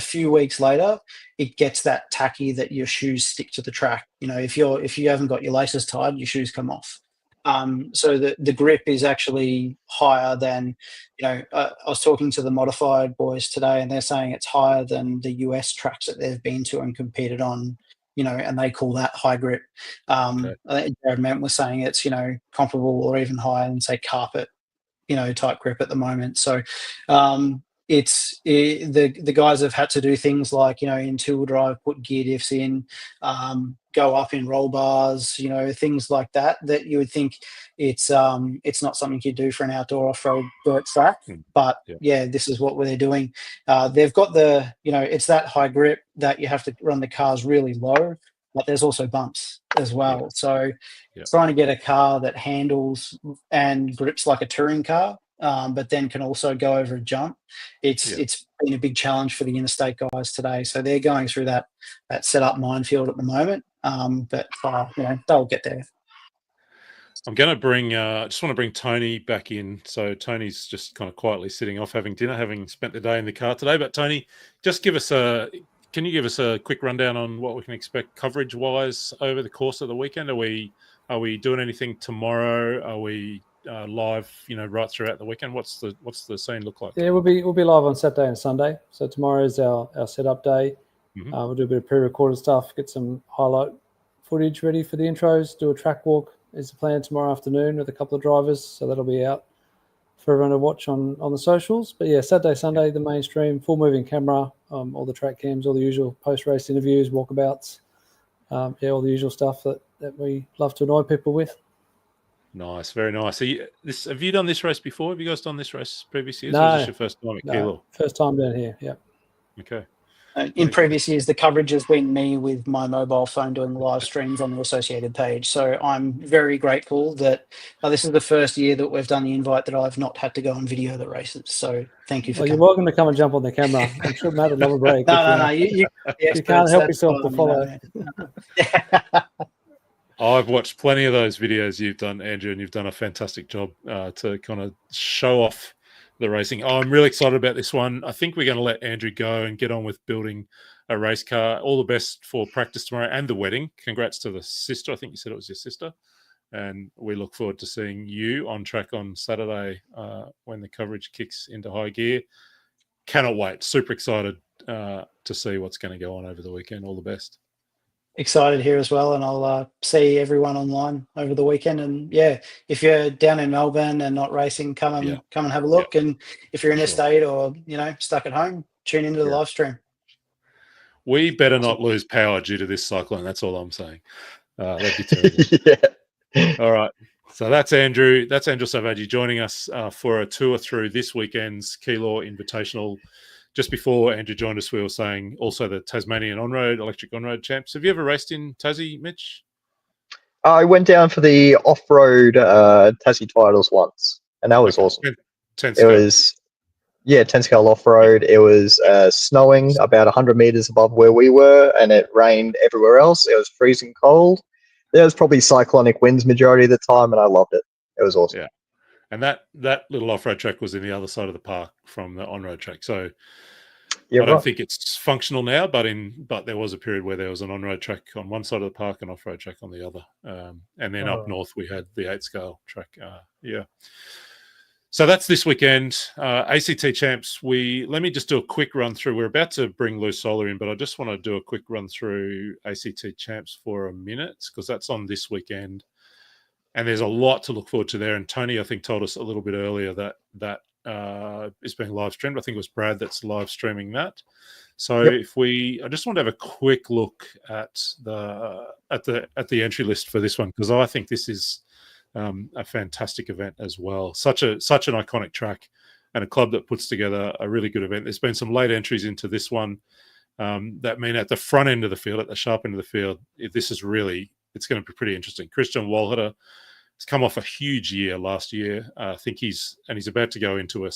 few weeks later, it gets that tacky that your shoes stick to the track. If you haven't got your laces tied, your shoes come off. So the grip is actually higher than, I was talking to the modified boys today, and they're saying it's higher than the US tracks that they've been to and competed on, and they call that high grip. I think Jared Ment was saying it's, comparable or even higher than, say, carpet, type grip at the moment. So the guys have had to do things like, in two-wheel drive, put gear diffs in, go up in roll bars, things like that you would think it's not something you do for an outdoor off-road dirt track. But this is what they're doing. They've got it's that high grip that you have to run the cars really low, but there's also bumps as well. So trying to get a car that handles and grips like a touring car, but then can also go over a jump. It's been a big challenge for the interstate guys today. So they're going through that setup minefield at the moment. But they'll get there. I'm going to just want to bring Tony back in. So Tony's just kind of quietly sitting off having dinner, having spent the day in the car today. But Tony, just can you give us a quick rundown on what we can expect coverage-wise over the course of the weekend? Are we doing anything tomorrow? Are we live, right throughout the weekend? What's the scene look like? Yeah, we'll be live on Saturday and Sunday. So tomorrow is our setup day. Mm-hmm. We'll do a bit of pre-recorded stuff, get some highlight footage ready for the intros, do a track walk is the plan tomorrow afternoon with a couple of drivers. So that'll be out for everyone to watch on the socials. But yeah, Saturday, Sunday, the mainstream, full moving camera, all the track cams, all the usual post-race interviews, walkabouts, all the usual stuff that we love to annoy people with. Nice, very nice. Have you done this race before? Have you guys done this race previous years? No, or is this your first time at Keilor? First time down here, yeah. Okay. In previous years, the coverage has been me with my mobile phone doing live streams on the associated page. So I'm very grateful that this is the first year that we've done the invite that I've not had to go and video the races. So thank you for coming. You're welcome to come and jump on the camera. I'm sure Matt would love a break. No. You can't help yourself to follow. I've watched plenty of those videos you've done, Andrew, and you've done a fantastic job to kind of show off the racing. I'm really excited about this one. I think we're going to let Andrew go and get on with building a race car. All the best for practice tomorrow and the wedding. Congrats to the sister. I think you said it was your sister. And we look forward to seeing you on track on Saturday when the coverage kicks into high gear. Cannot wait. Super excited to see what's going to go on over the weekend. All the best. Excited here as well, and I'll see everyone online over the weekend. And yeah, if you're down in Melbourne and not racing, come and have a look. And if you're in estate or stuck at home, tune into the live stream. We better not lose power due to this cyclone. That's all I'm saying. That'd be terrible. All right. So that's Andrew. That's Andrew Savaggi joining us for a tour through this weekend's Keilor Invitational. Just before Andrew joined us, we were saying also the Tasmanian on-road, electric on-road champs. Have you ever raced in Tassie, Mitch? I went down for the off-road Tassie titles once, and that was awesome. 10 scale. It was, 10 scale off-road. It was snowing about 100 meters above where we were, and it rained everywhere else. It was freezing cold. There was probably cyclonic winds majority of the time, and I loved it. It was awesome. Yeah. And that little off-road track was in the other side of the park from the on-road track. So I don't think it's functional now, but there was a period where there was an on-road track on one side of the park and off-road track on the other. And then up north we had the 8-scale track. So that's this weekend. ACT champs, let me just do a quick run through. We're about to bring Luis Sola in, but I just want to do a quick run through ACT champs for a minute because that's on this weekend. And there's a lot to look forward to there. And Tony, I think, told us a little bit earlier that is being live streamed. I think it was Brad that's live streaming that. So I just want to have a quick look at the entry list for this one because I think this is a fantastic event as well. Such an iconic track and a club that puts together a really good event. There's been some late entries into this one that mean at the front end of the field, at the sharp end of the field, it's going to be pretty interesting. Christian Walheder has come off a huge year last year. I think he's about to go into a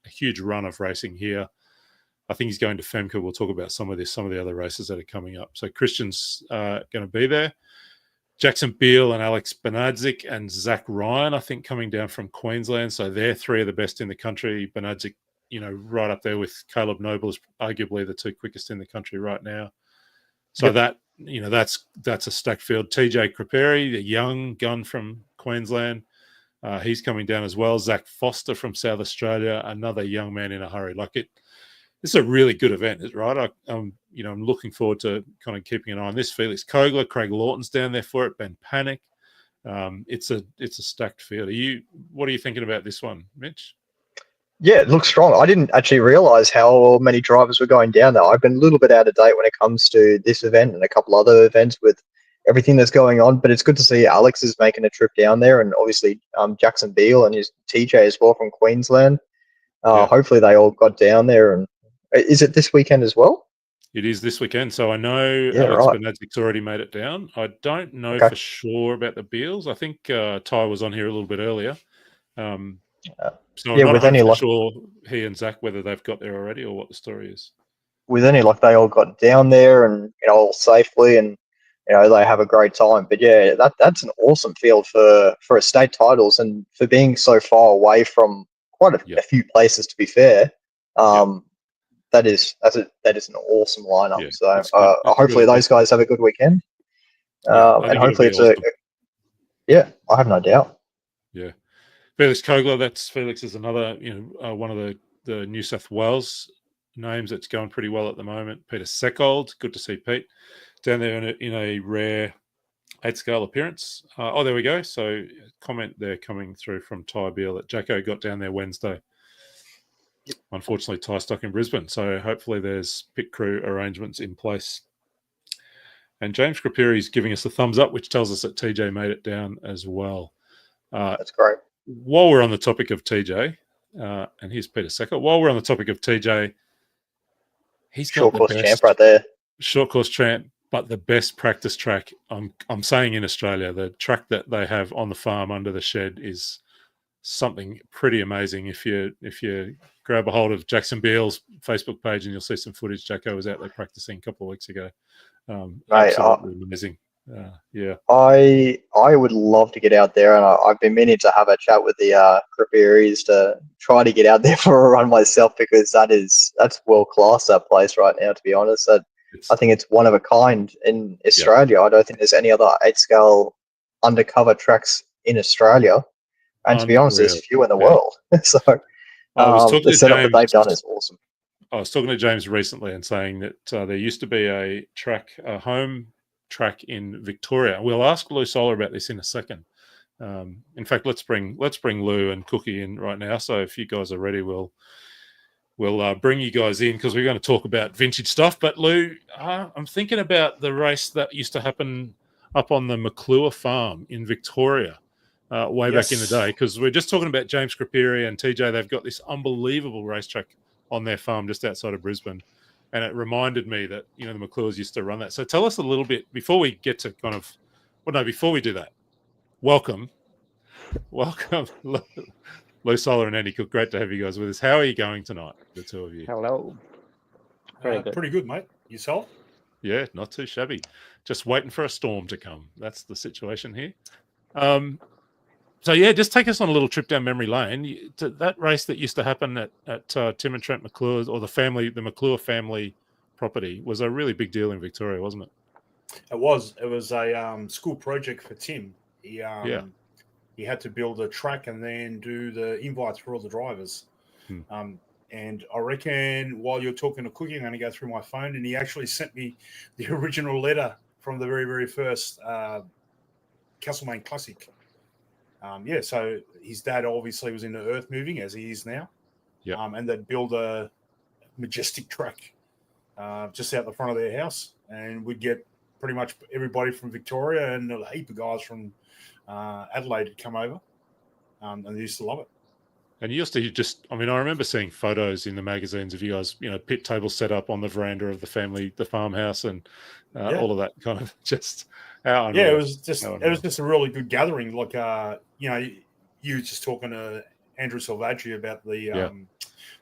huge run of racing here. I think he's going to Femke. We'll talk about some of the other races that are coming up. So Christian's going to be there. Jackson Beale and Alex Benadzik and Zach Ryan, I think, coming down from Queensland. So they're three of the best in the country. Benadzik, right up there with Caleb Noble is arguably the two quickest in the country right now. So that's a stacked field. TJ Creperi, the young gun from Queensland, he's coming down as well. Zach Foster from South Australia, another young man in a hurry. It's a really good event, right? I'm looking forward to kind of keeping an eye on this. Felix Kogler, Craig Lawton's down there for it. Ben Panic. It's a stacked field. What are you thinking about this one, Mitch? Yeah, it looks strong. I didn't actually realize how many drivers were going down there. I've been a little bit out of date when it comes to this event and a couple other events with everything that's going on, but it's good to see Alex is making a trip down there, and obviously Jackson Beale and his TJ as well from Queensland. Hopefully they all got down there. And is it this weekend as well? It is this weekend. So I know Alex Benadzik's already made it down. I don't know for sure about the Beals. I think Ty was on here a little bit earlier. So I'm not sure he and Zach whether they've got there already or what the story is. With any luck, they all got down there and all safely, and they have a great time. But yeah, that's an awesome field for estate titles and for being so far away from quite a few places. To be fair, that is an awesome lineup. Yeah, so hopefully those guys have a good weekend, and hopefully it's awesome. I have no doubt. Yeah. Felix Kogler, Felix is another, one of the New South Wales names that's going pretty well at the moment. Peter Seckold, good to see Pete down there in a rare 8-scale appearance. There we go. So comment there coming through from Ty Beale that Jacko got down there Wednesday. Unfortunately, Ty stuck in Brisbane. So hopefully there's pit crew arrangements in place. And James Creperi is giving us a thumbs up, which tells us that TJ made it down as well. That's great. While we're on the topic of TJ, and here's Peter Seckold. While we're on the topic of TJ, he's got short course champ right there. Short course champ, but the best practice track. I'm saying in Australia, the track that they have on the farm under the shed is something pretty amazing. If you grab a hold of Jackson Beale's Facebook page, and you'll see some footage. Jacko was out there practicing a couple of weeks ago. Absolutely amazing. Yeah. I would love to get out there, and I've been meaning to have a chat with the Crepieries to try to get out there for a run myself, because that's world class, that place right now. To be honest, I think it's one of a kind in Australia. I don't think there's any other 8-scale undercover tracks in Australia, and to be honest, there's few in the world. So I was talking the to setup James, that they've done is awesome. I was talking to James recently and saying that there used to be a home track in Victoria. We'll ask Luis Sola about this in a second. In fact, let's bring Lou and Cookie in right now. So if you guys are ready, we'll bring you guys in, because we're going to talk about vintage stuff. But Lou, I'm thinking about the race that used to happen up on the McClure farm in Victoria way back in the day, because we're just talking about James Crepieri and TJ. They've got this unbelievable racetrack on their farm just outside of Brisbane. And it reminded me that, the McClures used to run that. So tell us a little bit before we get to before we do that. Welcome, Luis Sola and Andy Cook. Great to have you guys with us. How are you going tonight, the two of you? Hello. Pretty good, mate. Yourself? Yeah, not too shabby. Just waiting for a storm to come. That's the situation here. So yeah, just take us on a little trip down memory lane. To that race that used to happen at Tim and Trent McClure, or the McClure family property, was a really big deal in Victoria, wasn't it? It was. It was a school project for Tim. He had to build a track and then do the invites for all the drivers. And I reckon while you're talking to Cookie, I'm going to go through my phone, and he actually sent me the original letter from the very, very first Castlemaine Classic. So his dad obviously was into earth moving, as he is now. And they'd build a majestic track just out the front of their house, and we'd get pretty much everybody from Victoria and a heap of guys from Adelaide had come over, and they used to love it. And you used to I remember seeing photos in the magazines of you guys, pit table set up on the veranda of the farmhouse, and all of that kind of just. It was just a really good gathering. Like you were just talking to Andrew Salvaggi about the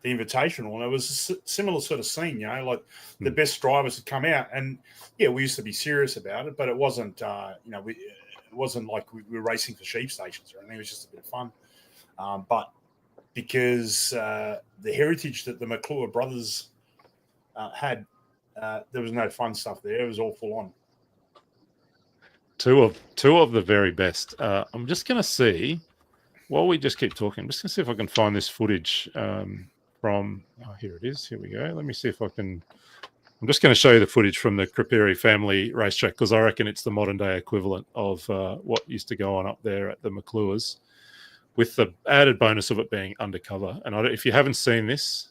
invitational, and it was a similar sort of scene. Like the best drivers had come out, and we used to be serious about it, but it wasn't. It wasn't like we were racing for sheep stations or anything. It was just a bit of fun. But because the heritage that the McClure brothers had, there was no fun stuff there. It was all full on. Two of the very best. I'm just going to see, while we just keep talking, I'm just going to see if I can find this footage from. Oh, here it is. Here we go. Let me see if I can. I'm just going to show you the footage from the Crepieri family racetrack, because I reckon it's the modern day equivalent of what used to go on up there at the McClures, with the added bonus of it being undercover. And if you haven't seen this,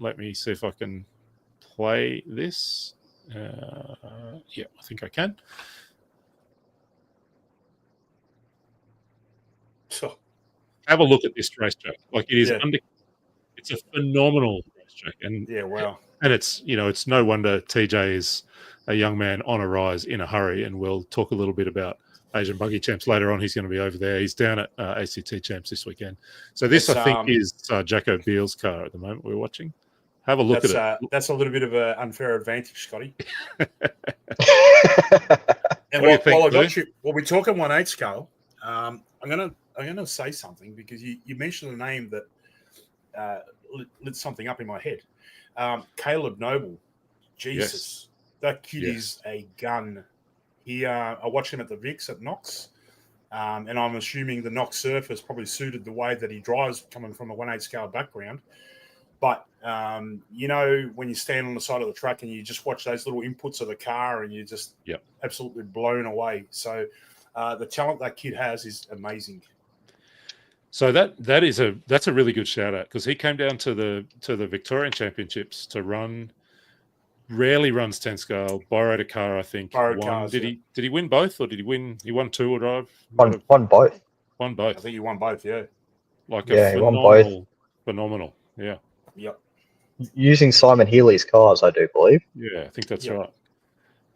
let me see if I can play this. I think I can. Have a look at this racetrack. Like, it is it's a phenomenal racetrack, and and it's it's no wonder TJ is a young man on a rise in a hurry, and we'll talk a little bit about Asian Buggy Champs later on. He's going to be over there. He's down at ACT Champs this weekend. So this, I think, is Jacko Beale's car at the moment we're watching. Have a look at it. That's a little bit of an unfair advantage, Scotty. And what do you while think, I got you, we're talking 1/8 scale. I'm gonna say something, because you mentioned a name that lit something up in my head. Caleb Noble, Jesus, that kid is a gun. I watched him at the Vicks at Knox, and I'm assuming the Knox surface probably suited the way that he drives, coming from a 1/8 scale background. But when you stand on the side of the track and you just watch those little inputs of the car, and you're just absolutely blown away. So the talent that kid has is amazing. So that's a really good shout out, because he came down to the Victorian Championships to run. Rarely runs 10 scale. Borrowed a car, I think. Did he win both, or did he win? He won 2-wheel drive. Won both. Won both. I think he won both. Yeah. He won both. Phenomenal. Yeah. Yep. Using Simon Healy's cars, I do believe. Yeah, I think that's right.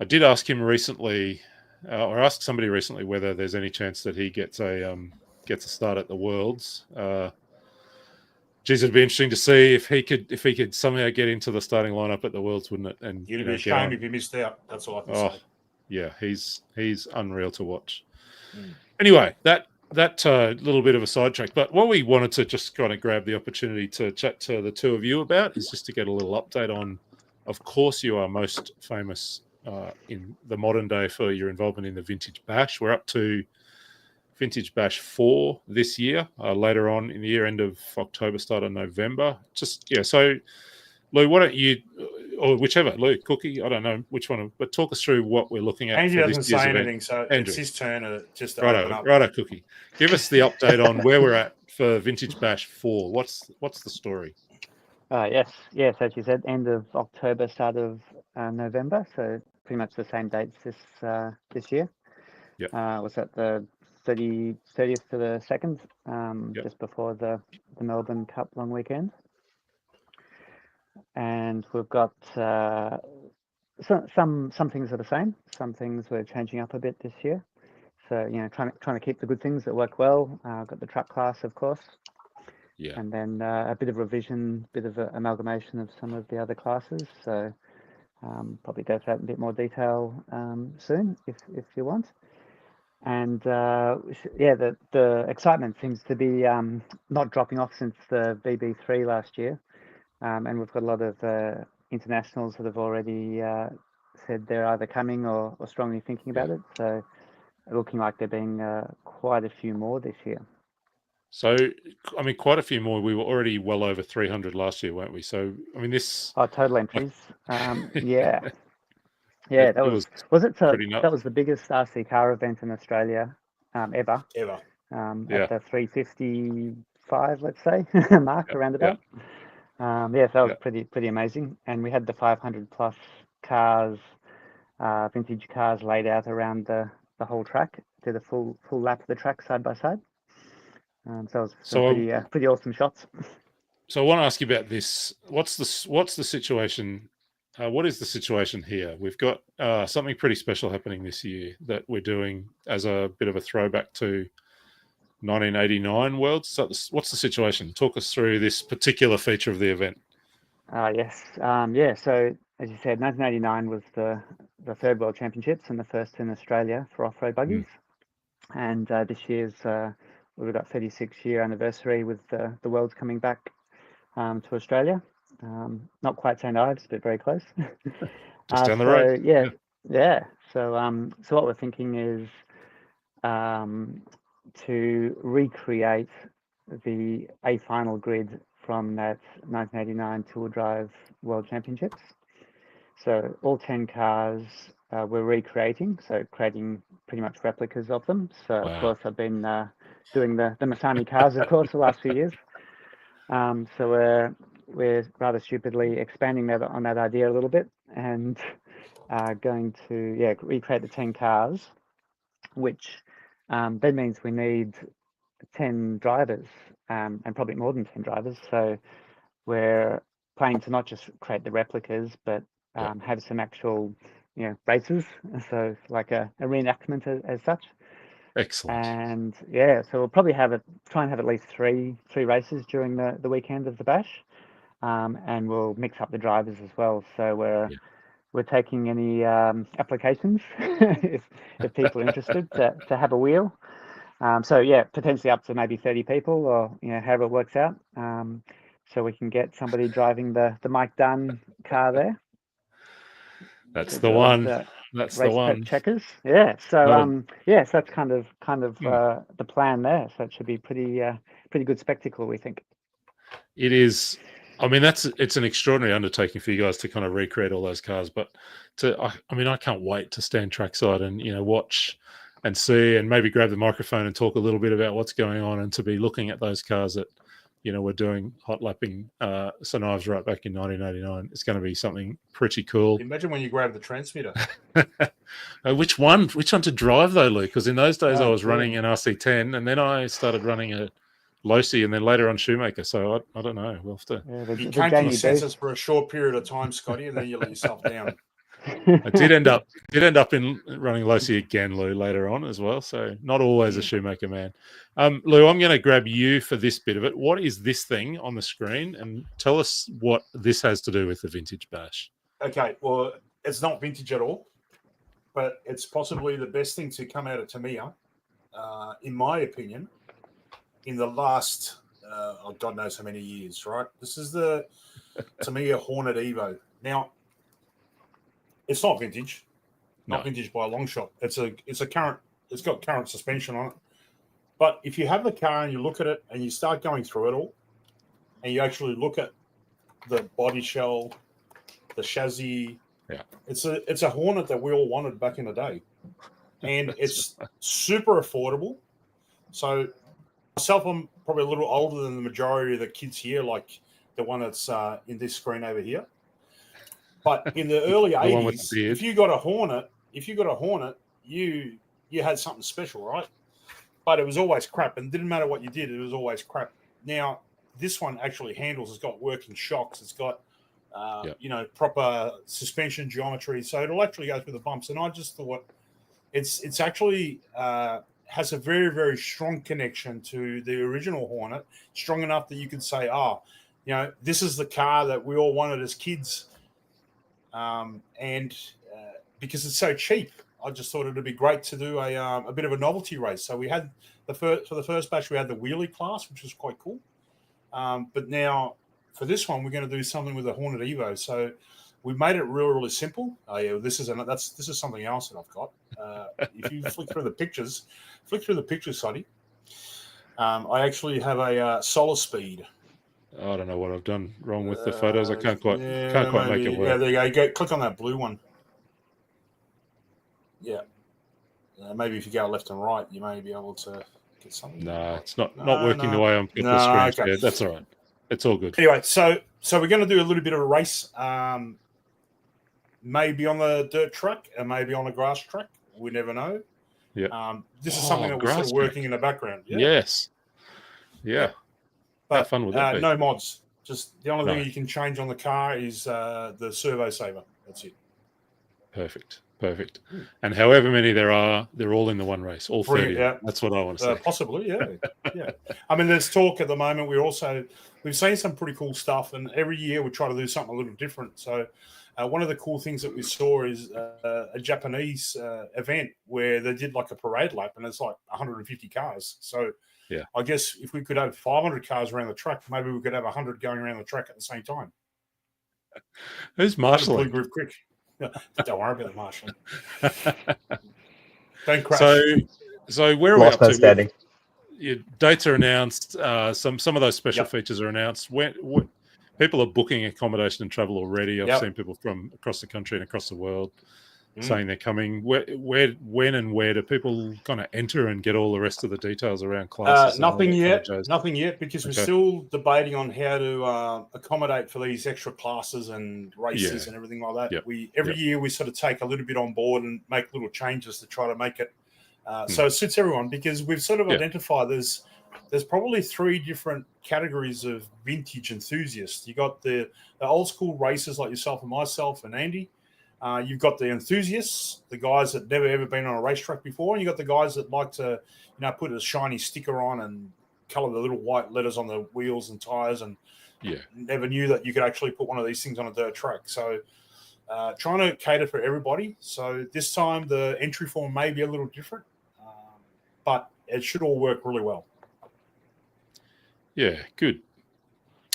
I did ask him recently, or asked somebody recently, whether there's any chance that he gets a start at the Worlds. It'd be interesting to see if he could somehow get into the starting lineup at the Worlds, wouldn't it? And you'd be ashamed if you missed out. That's all I can say. Yeah, he's unreal to watch. Anyway, that little bit of a sidetrack. But what we wanted to just kind of grab the opportunity to chat to the two of you about is just to get a little update on. Of course, you are most famous in the modern day for your involvement in the Vintage Bash. We're up to Vintage Bash 4 this year, later on in the year, end of October, start of November. So Lou, why don't you, or whichever, Lou, Cookie, I don't know which one, but talk us through what we're looking at. Andrew for doesn't this year's say event. anything, so Andrew. It's his turn to just Righto, open up. Righto, Cookie. Give us the update on where we're at for Vintage Bash 4. What's the story? Yes, as you said, end of October, start of November, so pretty much the same dates this year. Yeah. Was at the 30th to the 2nd, just before the Melbourne Cup long weekend. And we've got some things are the same, some things we're changing up a bit this year. So, trying to keep the good things that work well. Got the truck class, of course. Yeah. And then a bit of revision, bit of amalgamation of some of the other classes. So probably go through that in a bit more detail soon, if you want. And the excitement seems to be not dropping off since the VB3 last year. And we've got a lot of internationals that have already said they're either coming or strongly thinking about it. So looking like there being quite a few more this year. So, I mean, quite a few more. We were already well over 300 last year, weren't we? So, I mean, this... Oh, total entries. Yeah. Yeah, that was it. That was the biggest RC car event in Australia ever. At the 355, let's say, mark around about. So that was pretty amazing. And we had the 500 plus cars, vintage cars laid out around the whole track. Did a full lap of the track side by side. So it was pretty awesome shots. So I want to ask you about this. What's the situation? What is the situation here? We've got something pretty special happening this year that we're doing as a bit of a throwback to 1989 Worlds. So what's the situation? Talk us through this particular feature of the event. Yes. So as you said, 1989 was the third World Championships and the first in Australia for off-road buggies. And this year's we've got 36-year anniversary with the Worlds coming back to Australia. Not quite St. Ives, but very close. Just down the road. Yeah. So what we're thinking is to recreate the A final grid from that 1989 Tour Drive World Championships. So all 10 cars we're recreating, so creating pretty much replicas of them. So of course I've been doing the Masami cars, of course, the last few years. So we're rather stupidly expanding on that idea a little bit and going to recreate the 10 cars, which that means we need 10 drivers and probably more than 10 drivers. So we're planning to not just create the replicas, but have some actual races. So like a reenactment as such. Excellent. And so we'll probably try and have at least three races during the weekend of the bash, and we'll mix up the drivers as well. So we're taking any applications if people are interested to have a wheel. So potentially up to maybe 30 people, or however it works out. So we can get somebody driving the Mike Dunn car there. That's the one. That's the one. Checkers. Yeah. So so that's kind of the plan there. So it should be pretty good spectacle, we think. It is. I mean, it's an extraordinary undertaking for you guys to kind of recreate all those cars. But I can't wait to stand trackside and watch and see and maybe grab the microphone and talk a little bit about what's going on, and to be looking at those cars that we're doing hot lapping St. Ives right back in 1989. It's going to be something pretty cool. Imagine when you grab the transmitter. Which one to drive though, Luke? Because in those days I was running an RC10, and then I started running a Losi, and then later on Shoemaker. So I don't know. We'll have to. You came to your senses for a short period of time, Scotty, and then you let yourself down. I did end up in running Losi again, Lou, later on as well. So not always a Shoemaker man. Lou, I'm going to grab you for this bit of it. What is this thing on the screen? And tell us what this has to do with the Vintage Bash. Okay, well, it's not vintage at all. but it's possibly the best thing to come out of Tamiya, in my opinion, in the last, God knows how many years, right? This is the Tamiya Hornet Evo. Now, it's not vintage, not vintage by a long shot. It's got current suspension on it. But if you have the car and you look at it and you start going through it all, and you actually look at the body shell, the chassis, it's a Hornet that we all wanted back in the day, and it's super affordable. So myself, I'm probably a little older than the majority of the kids here, like the one that's in this screen over here. But in the early 80s, if you got a Hornet, you had something special, right? But it was always crap, and it didn't matter what you did, it was always crap. Now, this one actually handles, it's got working shocks, it's got proper suspension geometry, so it'll actually go through the bumps. And I just thought it's actually has a very, very strong connection to the original Hornet, strong enough that you could say, this is the car that we all wanted as kids. And because it's so cheap, I just thought it'd be great to do a bit of a novelty race. So we had for the first batch, we had the wheelie class, which was quite cool. But now for this one, we're going to do something with the Hornet Evo. So we made it really, really simple. This is something else that I've got. If you flick through the pictures, Sonny, I actually have a Solar Speed. I don't know what I've done wrong with the photos. I can't quite make it work. Yeah, there you go. Click on that blue one. Yeah. Maybe if you go left and right, you may be able to get something. No, it's not working the way I'm getting the screen. Okay. Yeah, that's all right. It's all good. Anyway, so we're going to do a little bit of a race. Maybe on the dirt track and maybe on a grass track. We never know. Yeah. This is something that we're sort of working in the background. Yeah. Yes. Yeah. But how fun would that be? No mods. Just the only thing you can change on the car is the servo saver. That's it. Perfect. And however many there are, they're all in the one race, all 30. Yeah. That's what I want to say. Possibly, yeah. I mean, there's talk at the moment. We've seen some pretty cool stuff, and every year we try to do something a little different. So one of the cool things that we saw is a Japanese event where they did like a parade lap, and it's like 150 cars. So I guess if we could have 500 cars around the track, maybe we could have 100 going around the track at the same time. Who's marshalling? Blue group quick. Don't worry about the marshalling. Don't crash. So where are we up to? Standing. Your dates are announced. Some of those special features are announced. When people are booking accommodation and travel already. I've seen people from across the country and across the world saying they're coming. When and where do people kind of enter and get all the rest of the details around classes? Nothing yet, because we're still debating on how to accommodate for these extra classes and races and everything like that. Every year we sort of take a little bit on board and make little changes to try to make it so it suits everyone, because we've sort of identified there's probably 3 different categories of vintage enthusiasts. You got the old school racers like yourself and myself and Andy. You've got the enthusiasts, the guys that never ever been on a racetrack before, and you got the guys that like to, put a shiny sticker on and color the little white letters on the wheels and tires, and never knew that you could actually put one of these things on a dirt track. So, trying to cater for everybody. So this time the entry form may be a little different, but it should all work really well. Yeah, good.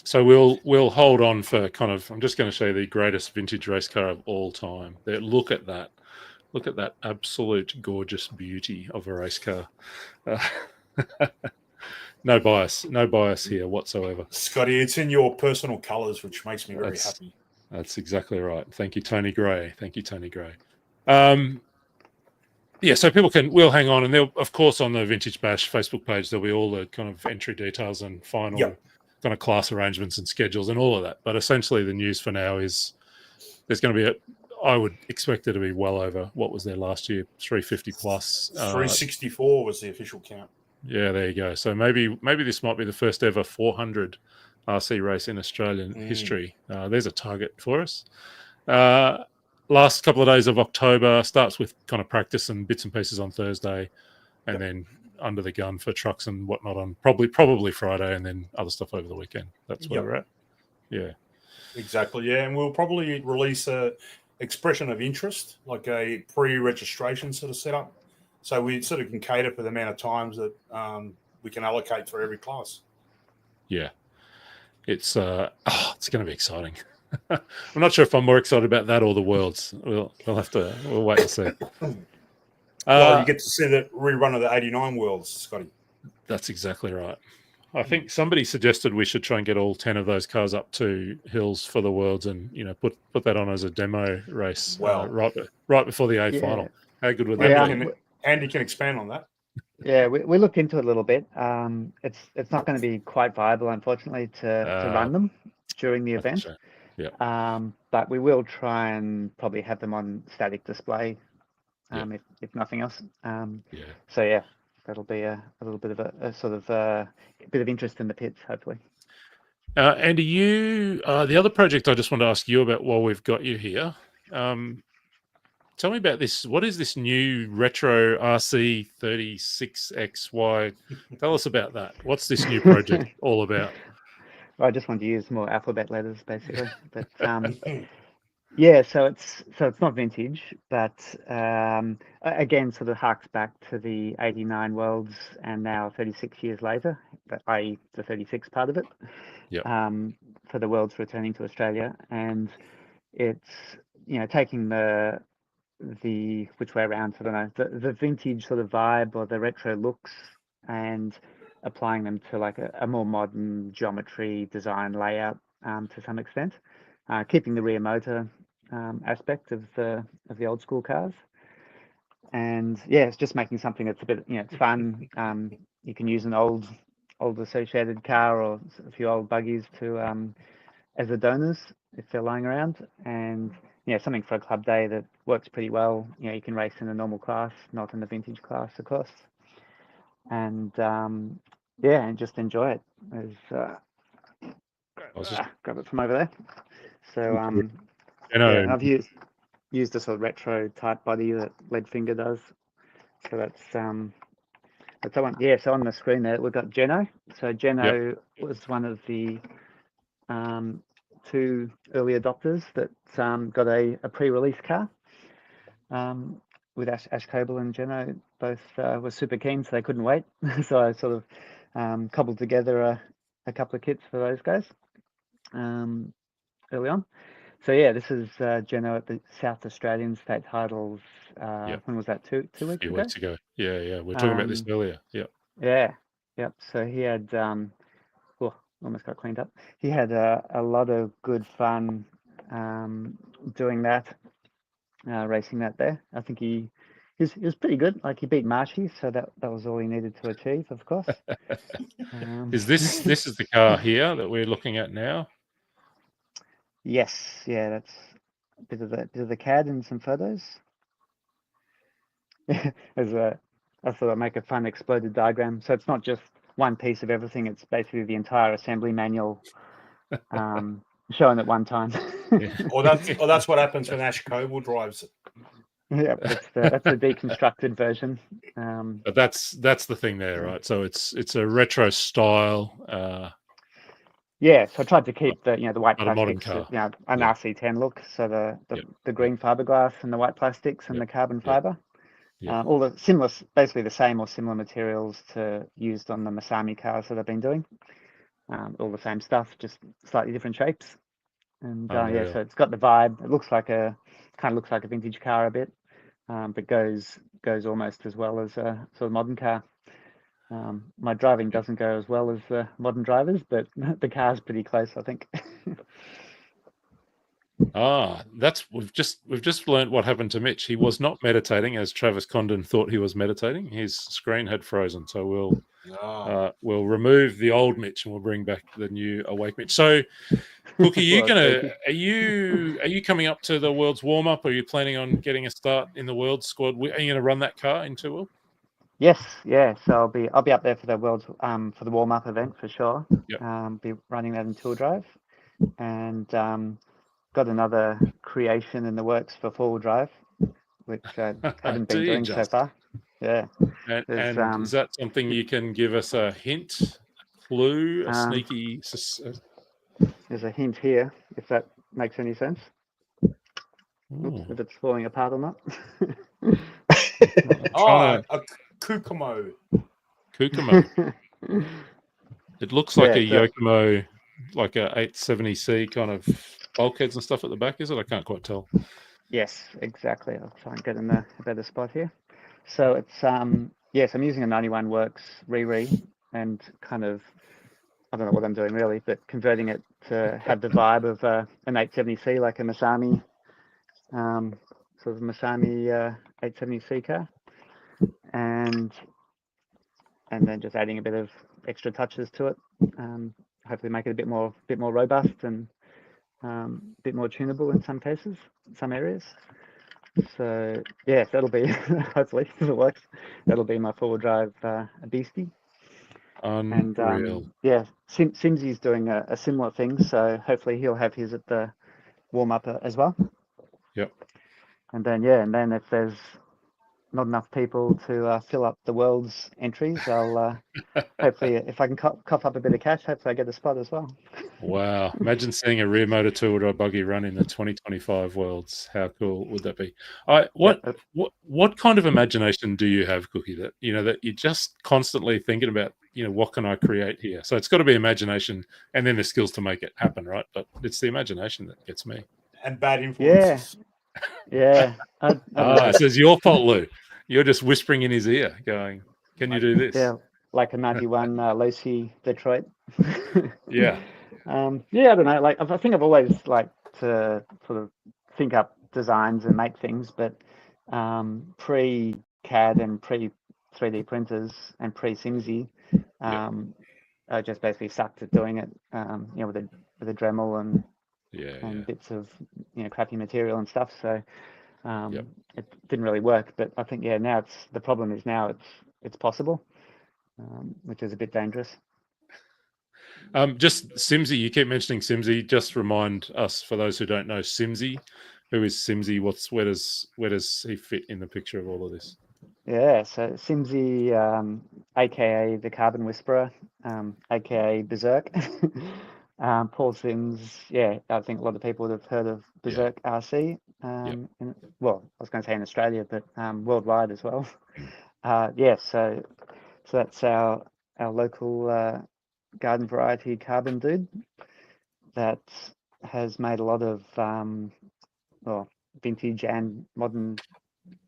So we'll hold on for kind of. I'm just going to show you the greatest vintage race car of all time. Look at that! Look at that absolute gorgeous beauty of a race car. No bias here whatsoever. Scotty, it's in your personal colours, which makes me very happy. That's exactly right. Thank you, Tony Gray. So we'll hang on, and they'll, of course, on the Vintage Bash Facebook page, there'll be all the kind of entry details and final kind of class arrangements and schedules and all of that. But essentially the news for now is there's going to be I would expect it to be well over what was there last year, 350 plus. 364 was the official count. Yeah, there you go. So maybe this might be the first ever 400 RC race in Australian history. There's a target for us. Last couple of days of October starts with kind of practice and bits and pieces on Thursday, and then under the gun for trucks and whatnot on probably Friday, and then other stuff over the weekend. That's where we're at. Yeah, exactly. Yeah, and we'll probably release expression of interest, like a pre-registration sort of setup. So we sort of can cater for the amount of times that we can allocate for every class. Yeah. It's going to be exciting. I'm not sure if I'm more excited about that or the Worlds. We'll wait and see. Well, you get to see the rerun of the 89 Worlds, Scotty. That's exactly right. I think somebody suggested we should try and get all 10 of those cars up to Hills for the Worlds, and put that on as a demo race. Well, right before the A final. How good would that be? Andy can expand on that. Yeah, we looked into it a little bit. It's not going to be quite viable, unfortunately, to run them during the event. Sure. Yeah. But we will try and probably have them on static display, if nothing else. So yeah, that'll be a little bit of a sort of a bit of interest in the pits, hopefully. Andy, the other project I just want to ask you about while we've got you here. Tell me about this. What is this new retro RC 36XY? Tell us about that. What's this new project all about? Well, I just want to use more alphabet letters, basically. But yeah, so it's not vintage, but again, sort of harks back to the 89 Worlds, and now 36 years later, i.e. the 36 part of it. Yeah. For the Worlds returning to Australia, and it's taking the which way around, I don't know, the vintage sort of vibe or the retro looks, and applying them to like a more modern geometry design layout to some extent, keeping the rear motor aspect of the old school cars, and yeah, it's just making something that's a bit it's fun. You can use an old associated car or a few old buggies to as the donors if they're lying around, and something for a club day that works pretty well. You can race in a normal class, not in the vintage class, of course, and and just enjoy it. Grab it from over there. So I've used a sort of retro type body that Leadfinger does. So that's the one. Yeah, so on the screen there we've got Geno. So Geno was one of the 2 early adopters that got a pre-release car with Ash Coble and Geno both were super keen, so they couldn't wait. So I sort of cobbled together a couple of kits for those guys early on. So yeah, this is Geno at the South Australian State Titles. When was that? Two weeks ago? A few weeks ago. Yeah. We were talking about this earlier. Yeah. Yep. So he had almost got cleaned up. He had a lot of good fun doing that, racing that there. I think he was pretty good. Like, he beat Marshy, so that was all he needed to achieve, of course. Is this is the car here that we're looking at now? Yes, yeah, that's a bit of the CAD and some photos. I thought I'd make a fun exploded diagram. So it's not just one piece of everything, it's basically the entire assembly manual shown at one time. Or that's what happens when Ash Coble drives it. Yeah, that's the deconstructed version. But that's the thing there, right? So it's a retro style. Yeah, so I tried to keep the white Not a modern plastics, car. an RC10 look. So the green fiberglass and the white plastics and the carbon fiber. All the similar, basically the same or similar materials used on the Masami cars that I've been doing. All the same stuff, just slightly different shapes. And so it's got the vibe. It looks like kind of looks like a vintage car a bit, but goes almost as well as a sort of modern car. My driving doesn't go as well as the modern drivers, but the car's pretty close, I think. We've just learned what happened to Mitch. He was not meditating, as Travis Condon thought he was meditating. His screen had frozen, so we'll remove the old Mitch and we'll bring back the new awake Mitch. So, Cookie, are you coming up to the World's warm up? Are you planning on getting a start in the World squad? Are you going to run that car in 2 World? Yes, yeah. So I'll be up there for the World's for the warm up event for sure. Yep. Be running that in tour drive, and got another creation in the works for 4-wheel drive, which I haven't been doing so far. Yeah. And is that something you can give us a hint, clue, a sneaky? There's a hint here, if that makes any sense. Oops, if it's falling apart or not. A Kukumo. Kukumo. It looks like a Yokomo, like a 870C kind of bulkheads and stuff at the back, is it? I can't quite tell. Yes, exactly. I'll try and get in a better spot here. So it's yes, I'm using a 91 Works Riri and kind of, I don't know what I'm doing really, but converting it to have the vibe of an 870C, like a Masami, sort of Masami 870C car, and then just adding a bit of extra touches to it. Hopefully make it a bit more robust and a bit more tunable in some cases, some areas. So yeah, that'll be hopefully if it works, that'll be my four-wheel drive beastie. Unreal. And yeah, Simsy's doing a similar thing, so hopefully he'll have his at the warm-up as well. Yep. And then if there's not enough people to fill up the world's entries, I'll hopefully, if I can cough up a bit of cash, hopefully I get a spot as well. Wow. Imagine seeing a rear motor two-wheel drive buggy run in the 2025 Worlds. How cool would that be? What kind of imagination do you have, Cookie, that that you're just constantly thinking about, what can I create here? So it's got to be imagination and then the skills to make it happen, right? But it's the imagination that gets me. And bad influences. Yeah. So it's your fault, Lou. You're just whispering in his ear going, can you do this? Yeah, like a 91 Lacey Detroit. Yeah. Yeah, I don't know. Like, I think I've always liked to sort of think up designs and make things, but pre-CAD and pre-3D printers and pre-Simsy, I just basically sucked at doing it, with a Dremel and bits of crappy material and stuff. So it didn't really work. But I think now the problem is it's possible, which is a bit dangerous. Just Simsy, you keep mentioning Simsy. Just remind us, for those who don't know, Simsy. Who is Simsy? Where does he fit in the picture of all of this? Yeah, so Simsy, aka the Carbon Whisperer, aka Berserk. Paul Sims, I think a lot of people would have heard of Berserk RC. I was going to say in Australia, but worldwide as well. So that's our local garden variety carbon dude that has made a lot of vintage and modern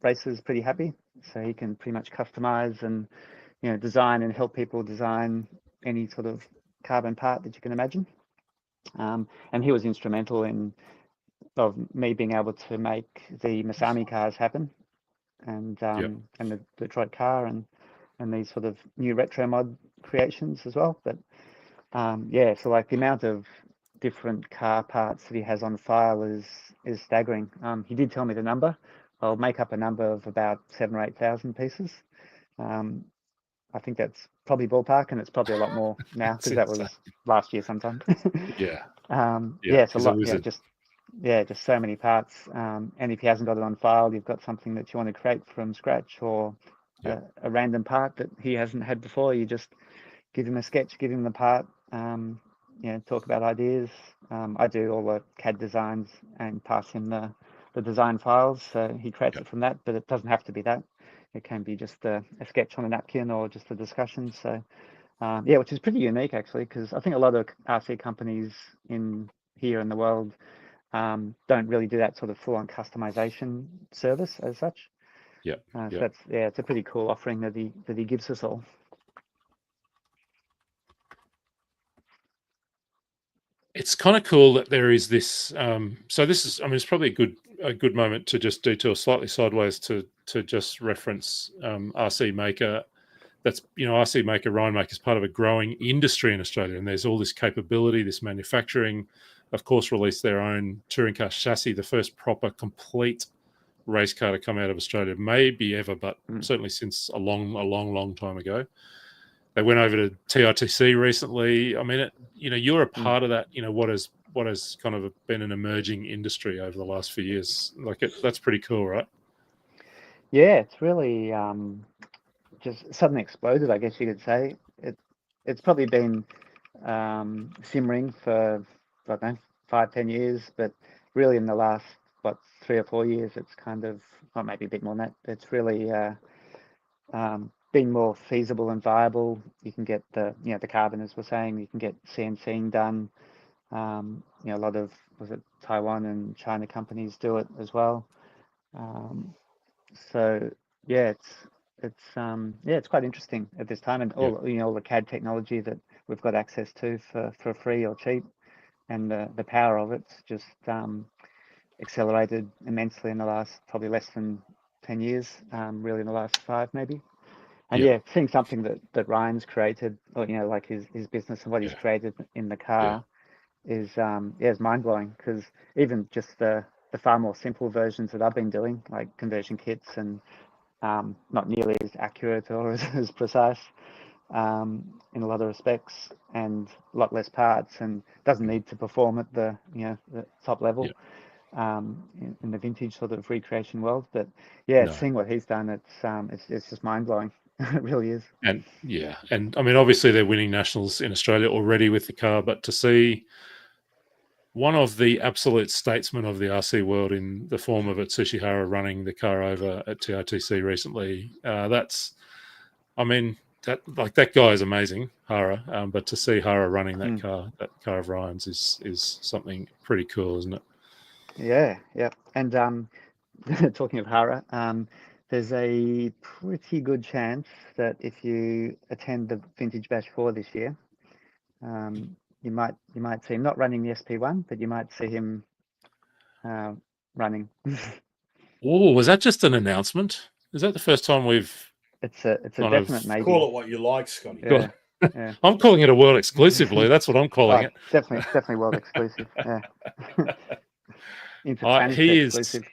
racers pretty happy. So he can pretty much customize and design and help people design any sort of carbon part that you can imagine. And he was instrumental in me being able to make the Masami cars happen, and the Detroit car and these sort of new retro mod creations as well. But so like the amount of different car parts that he has on file is staggering. He did tell me the number. I'll make up a number of about 7,000 or 8,000 pieces. I think that's probably ballpark, and it's probably a lot more now because that was last year sometime. It's a lot. Just so many parts. And if he hasn't got it on file, you've got something that you want to create from scratch, or a random part that he hasn't had before. You just give him a sketch, give him the part, talk about ideas. I do all the CAD designs and pass him the design files, so he creates it from that, but it doesn't have to be that. It can be just a sketch on a napkin or just a discussion. So which is pretty unique actually, because I think a lot of RC companies here in the world don't really do that sort of full-on customization service as such. So that's it's a pretty cool offering that he gives us all. It's kind of cool that there is this. So this is, it's probably a good moment to just detour slightly sideways to just reference RC Maker. That's RC Maker, Ryan Maker is part of a growing industry in Australia, and there's all this capability, this manufacturing. Of course, released their own touring car chassis, the first proper complete race car to come out of Australia, maybe ever, but certainly since a long time ago. They went over to TITC recently. You're a part of that. What has kind of been an emerging industry over the last few years. That's pretty cool, right? Yeah, it's really just suddenly exploded, I guess you could say. It's probably been simmering for, I don't know, 5-10 years, but really in the last what, 3 or 4 years, it's kind of, or maybe a bit more than that, it's really been more feasible and viable. You can get the carbon, as we're saying, you can get CNCing done. A lot of, was it Taiwan and China companies do it as well. So yeah, it's quite interesting at this time, and all all the CAD technology that we've got access to for free or cheap, and the power of it's just accelerated immensely in the last probably less than 10 years, really in the last 5 maybe. And seeing something that Ryan's created, or like his business and what he's created in the car is mind blowing, because even just the far more simple versions that I've been doing, like conversion kits, and not nearly as accurate or as precise in a lot of respects, and a lot less parts, and doesn't need to perform at the the top level in the vintage sort of recreation world. But seeing what he's done, it's just mind blowing. It really is. And I mean, obviously they're winning nationals in Australia already with the car, but to see one of the absolute statesmen of the RC world in the form of Atsushi Hara running the car over at TRTC recently, that guy is amazing, Hara. But to see Hara running that car of Ryan's is something pretty cool, isn't it? Yeah. And talking of Hara, there's a pretty good chance that if you attend the Vintage Bash 4 this year, you might see him not running the SP1, but you might see him running. Oh, was that just an announcement? Is that the first time we've? It's a definite maybe. Call it what you like, Scotty. Yeah. I'm calling it a world exclusively. That's what I'm calling it. Definitely world exclusive. Yeah. He is. Exclusive.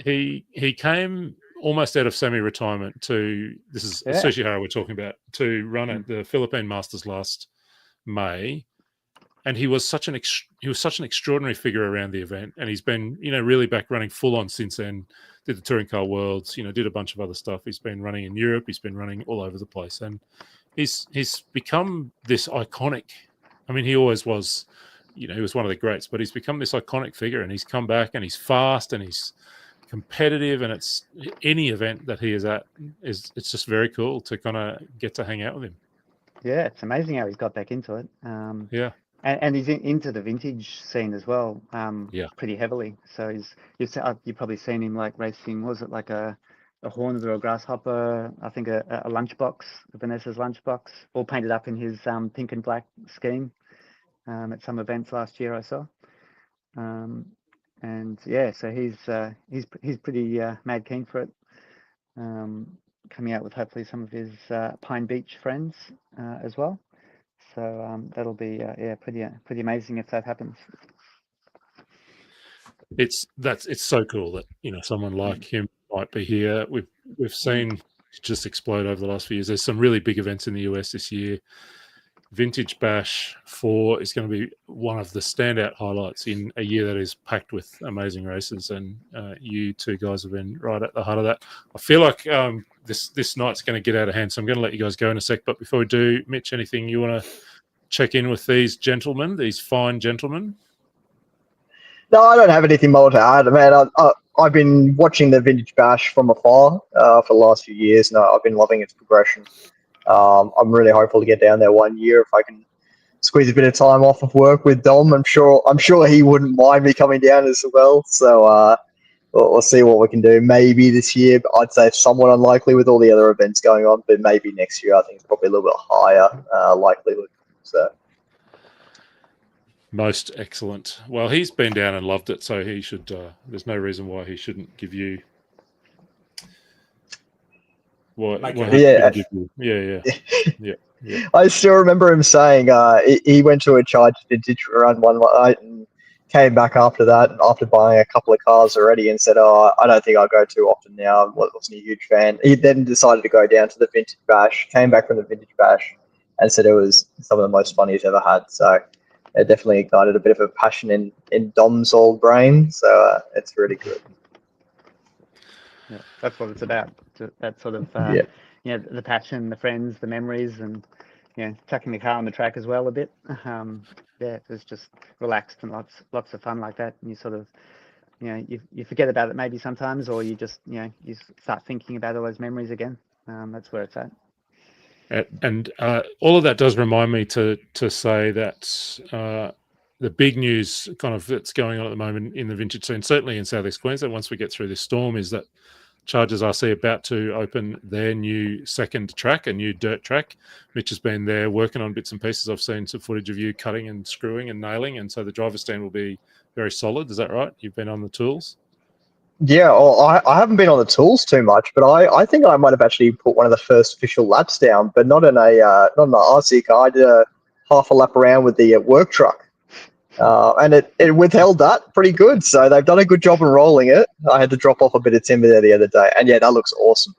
He came almost out of semi-retirement to, this is Atsushi Hara we're talking about, to run at the Philippine Masters last May, and he was such an extraordinary figure around the event, and he's been really back running full on since then. Did the Touring Car Worlds, did a bunch of other stuff. He's been running in Europe, he's been running all over the place, and he's become this iconic. I mean, he always was, he was one of the greats, but he's become this iconic figure, and he's come back, and he's fast, and he's competitive, and it's any event that he is at it's just very cool to kind of get to hang out with him. Yeah, it's amazing how he's got back into it. And he's into the vintage scene as well. Pretty heavily. So you've probably seen him like racing. Was it like a Hornet or a Grasshopper? I think a lunchbox, a Vanessa's lunchbox, all painted up in his pink and black scheme at some events last year I saw. And so he's pretty mad keen for it. Coming out with hopefully some of his Pine Beach friends as well. So that'll be pretty amazing if that happens. It's so cool that someone like him might be here. We've seen just explode over the last few years. There's some really big events in the US this year. Vintage Bash 4 is going to be one of the standout highlights in a year that is packed with amazing races, and you two guys have been right at the heart of that. I feel like this night's going to get out of hand, so I'm going to let you guys go in a sec. But before we do, Mitch, anything you want to check in with these gentlemen, these fine gentlemen? No, I don't have anything more to add, man. I've been watching the Vintage Bash from afar for the last few years, and I've been loving its progression. I'm really hopeful to get down there one year if I can squeeze a bit of time off of work with Dom. I'm sure he wouldn't mind me coming down as well. So we'll see what we can do. Maybe this year, but I'd say it's somewhat unlikely with all the other events going on. But maybe next year, I think it's probably a little bit higher likelihood. So. Most excellent. Well, he's been down and loved it, so he should. There's no reason why he shouldn't give you. Yeah. I still remember him saying he went to a charge vintage run one night and came back after that, after buying a couple of cars already, and said, "Oh, I don't think I'll go too often now." I wasn't a huge fan. He then decided to go down to the Vintage Bash, came back from the Vintage Bash, and said it was some of the most fun he's ever had. So it definitely ignited a bit of a passion in Dom's old brain. So it's really good. Yeah, that's what it's about. That sort of the passion, the friends, the memories, and chucking the car on the track as well a bit. It was just relaxed and lots of fun like that. And you sort of you forget about it maybe sometimes, or you just you start thinking about all those memories again. That's where it's at. And all of that does remind me to say that the big news kind of that's going on at the moment in the vintage scene, certainly in Southeast Queensland, once we get through this storm, is that Chargers RC about to open their new second track, a new dirt track. Mitch has been there working on bits and pieces. I've seen some footage of you cutting and screwing and nailing, and so the driver's stand will be very solid. Is that right? You've been on the tools? Yeah, well, I haven't been on the tools too much, but I think I might have actually put one of the first official laps down, but not in a RC car. I did a half a lap around with the work truck. And it withheld that pretty good. So they've done a good job in rolling it. I had to drop off a bit of timber there the other day. And yeah, that looks awesome.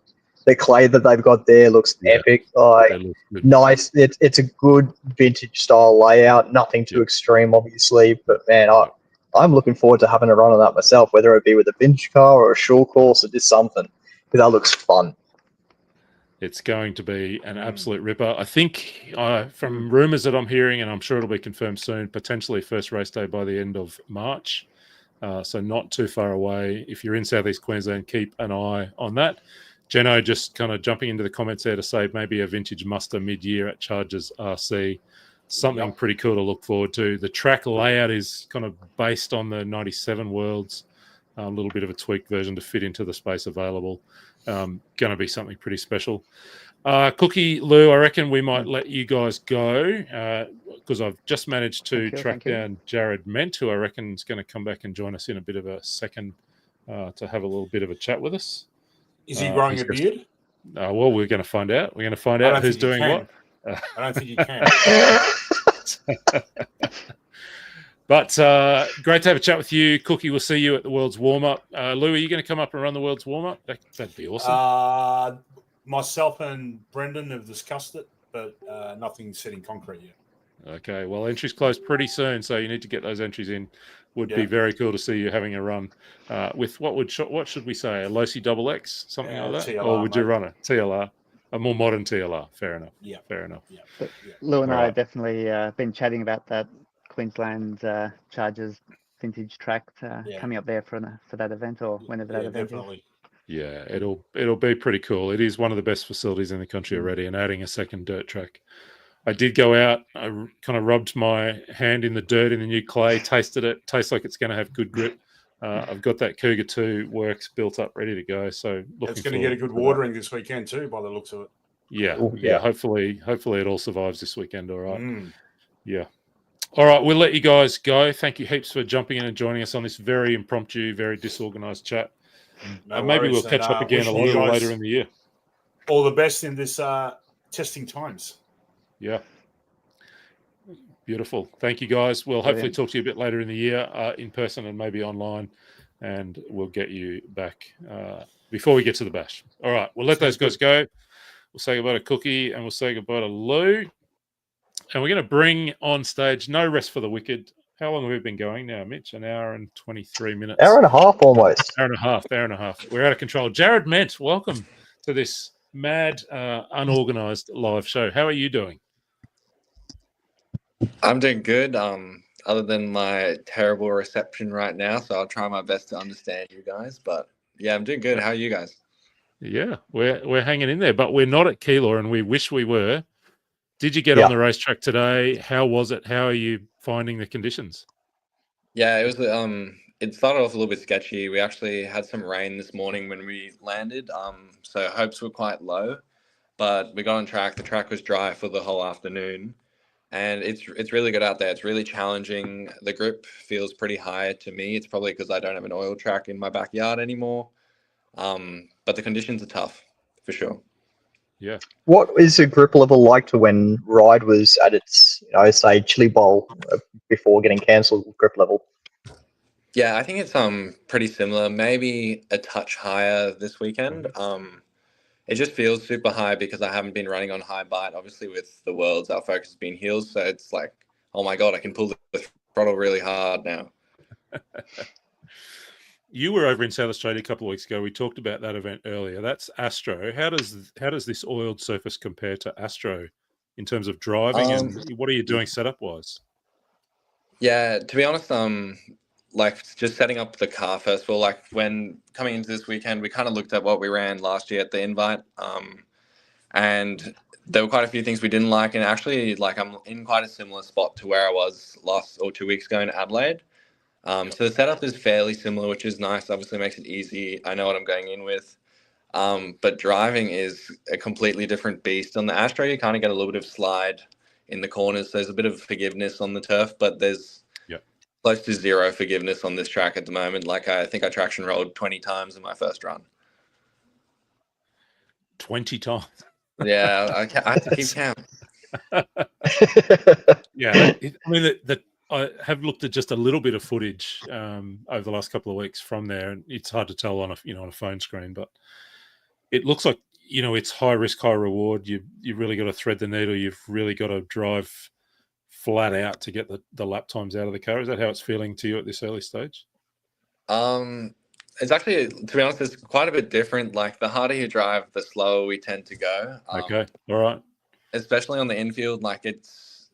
The clay that they've got there looks epic. Nice. It's a good vintage style layout. Nothing too extreme, obviously. But man, I'm looking forward to having a run on that myself, whether it be with a vintage car or a short course or just something. Because that looks fun. It's going to be an absolute ripper. I think from rumours that I'm hearing, and I'm sure it'll be confirmed soon, potentially first race day by the end of March. So not too far away. If you're in Southeast Queensland, keep an eye on that. Jeno just kind of jumping into the comments there to say maybe a vintage muster mid-year at Chargers RC. Something pretty cool to look forward to. The track layout is kind of based on the 97 Worlds. A little bit of a tweaked version to fit into the space available. Going to be something pretty special. Cookie, Lou, I reckon we might let you guys go because I've just managed to track down Jared Ment, who I reckon is going to come back and join us in a bit of a second to have a little bit of a chat with us. Is he growing a beard? Well, we're going to find out. We're going to find out who's doing what. I don't think you can. But great to have a chat with you. Cookie, we'll see you at the World's Warm-Up. Lou, are you going to come up and run the World's Warm-Up? That'd be awesome. Myself and Brendan have discussed it, but nothing's set in concrete yet. Okay, well, entries close pretty soon, so you need to get those entries in. Would be very cool to see you having a run with what should we say, a Losi XX, something like that? TLR, or would you run a TLR? A more modern TLR. Fair enough. Yeah. Fair enough. Yeah. Lou and I have definitely been chatting about that Queensland Chargers vintage track coming up there for that event or whenever that event is. Yeah, it'll be pretty cool. It is one of the best facilities in the country already, and adding a second dirt track. I did go out. I kind of rubbed my hand in the dirt in the new clay, tasted it. Tastes like it's going to have good grip. I've got that Cougar 2 works built up, ready to go. So it's going to get a good watering this weekend too, by the looks of it. Yeah. Hopefully it all survives this weekend. All right. Yeah. All right, we'll let you guys go. Thank you heaps for jumping in and joining us on this very impromptu, very disorganized chat. Maybe we'll catch up again a little later in the year. All the best in this testing times. Yeah. Beautiful. Thank you, guys. We'll hopefully talk to you a bit later in the year in person and maybe online, and we'll get you back before we get to the bash. All right, we'll let those guys go. We'll say goodbye to Cookie and we'll say goodbye to Lou. And we're going to bring on stage No Rest for the Wicked. How long have we been going now, Mitch? An hour and 23 minutes. Hour and a half almost. Hour and a half. We're out of control. Jared Ment, welcome to this mad, unorganized live show. How are you doing? I'm doing good. Other than my terrible reception right now, so I'll try my best to understand you guys. But yeah, I'm doing good. How are you guys? Yeah, we're hanging in there, but we're not at Keilor, and we wish we were. Did you get on the racetrack today? How was it? How are you finding the conditions? Yeah, it was. It started off a little bit sketchy. We actually had some rain this morning when we landed. So hopes were quite low, but we got on track. The track was dry for the whole afternoon, and it's really good out there. It's really challenging. The grip feels pretty high to me. It's probably because I don't have an oil track in my backyard anymore. But the conditions are tough for sure. Yeah. What is the grip level like to when Ride was at its, say Chili Bowl before getting cancelled grip level? Yeah, I think it's pretty similar, maybe a touch higher this weekend. It just feels super high because I haven't been running on high bite. Obviously with the Worlds, our focus has been heels, so it's like, oh my God, I can pull the throttle really hard now. You were over in South Australia a couple of weeks ago. We talked about that event earlier. That's Astro. How does this oiled surface compare to Astro in terms of driving, and what are you doing setup wise? Yeah, to be honest, like just setting up the car first of all. Like when coming into this weekend, we kind of looked at what we ran last year at the invite, and there were quite a few things we didn't like. And actually, like I'm in quite a similar spot to where I was last or 2 weeks ago in Adelaide. So the setup is fairly similar, which is nice. Obviously, makes it easy. I know what I'm going in with. But driving is a completely different beast. On the Astro, you kind of get a little bit of slide in the corners. There's a bit of forgiveness on the turf, but there's close to zero forgiveness on this track at the moment. Like I think I traction rolled 20 times in my first run. 20 times? Yeah, I have to keep count. Yeah, I mean, I have looked at just a little bit of footage over the last couple of weeks from there, and it's hard to tell on a phone screen, but it looks like it's high risk, high reward. You've really got to thread the needle. You've really got to drive flat out to get the lap times out of the car. Is that how it's feeling to you at this early stage? It's actually, to be honest, it's quite a bit different. Like the harder you drive, the slower we tend to go. Okay, all right. Especially on the infield, like it's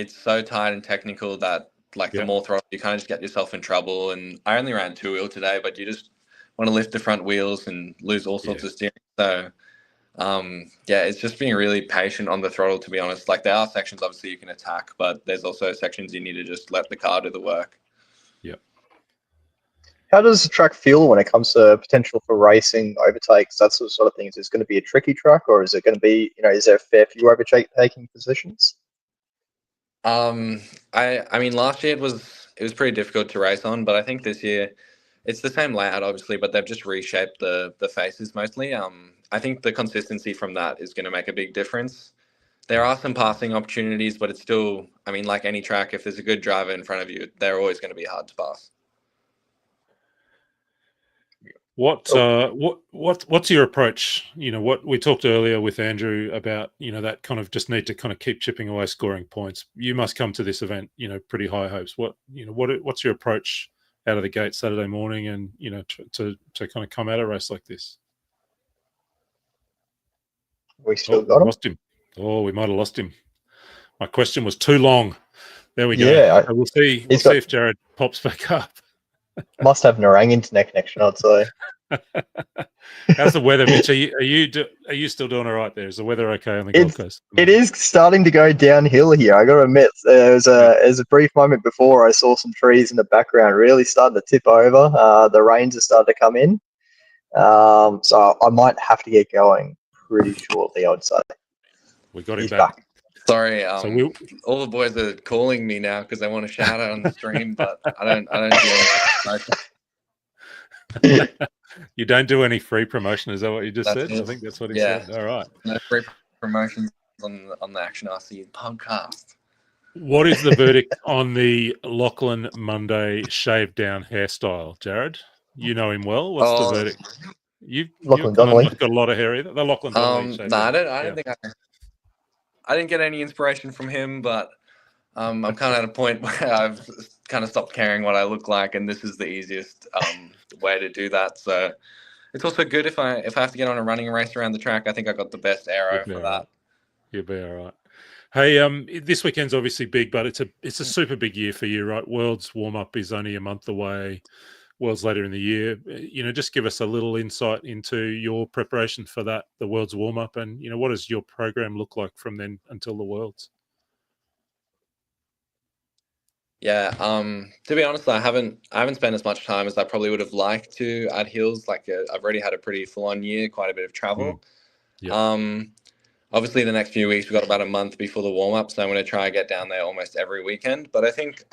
so tight and technical that like the more throttle, you kind of just get yourself in trouble. And I only ran 2-wheel today, but you just want to lift the front wheels and lose all sorts of steering. So it's just being really patient on the throttle, to be honest. Like there are sections obviously you can attack, but there's also sections you need to just let the car do the work. How does the track feel when it comes to potential for racing, overtakes, that sort of thing? Is it going to be a tricky track, or is it going to be, is there a fair few overtaking positions? I mean, last year it was pretty difficult to race on, but I think this year it's the same layout, obviously, but they've just reshaped the faces mostly. I think the consistency from that is going to make a big difference. There are some passing opportunities, but it's still, I mean, like any track, if there's a good driver in front of you, they're always going to be hard to pass. What's your approach? What we talked earlier with Andrew about, that kind of just need to kind of keep chipping away, scoring points. You must come to this event, pretty high hopes. What's your approach out of the gate Saturday morning, and to kind of come at a race like this? We still got him. Lost him. Oh, we might have lost him. My question was too long. There we go. Yeah, we'll see. We'll see if Jared pops back up. Must have Narang internet connection, I'd say. How's the weather, Mitch? Are you still doing all right there? Is the weather okay on the Gold Coast? It is starting to go downhill here. I got to admit, there's a brief moment before I saw some trees in the background really starting to tip over. The rains are starting to come in, so I might have to get going pretty shortly, I'd say. We got him back. Sorry, all the boys are calling me now because they want to shout out on the stream, but I don't do anything. You don't do any free promotion, is that what you just said? It. I think that's what he said. All right. No free promotions on the Action RC podcast. What is the verdict on the Lachlan Monday shaved down hairstyle, Jared? You know him well. What's the verdict? You've got a lot of hair either. The Lachlan Donnelly. No, I don't think I didn't get any inspiration from him, but I'm kind of at a point where I've kind of stopped caring what I look like, and this is the easiest way to do that. So it's also good if I have to get on a running race around the track. I think I got the best aero for that. You'll be all right. Hey, this weekend's obviously big, but it's a super big year for you, right? World's warm up is only a month away. World's later in the year. Just give us a little insight into your preparation for that, the World's warm up, and what does your program look like from then until the Worlds? Yeah, to be honest, I haven't spent as much time as I probably would have liked to at Hills. Like I've already had a pretty full-on year, quite a bit of travel. Obviously, the next few weeks we've got about a month before the warm-up, so I'm going to try and get down there almost every weekend. But I think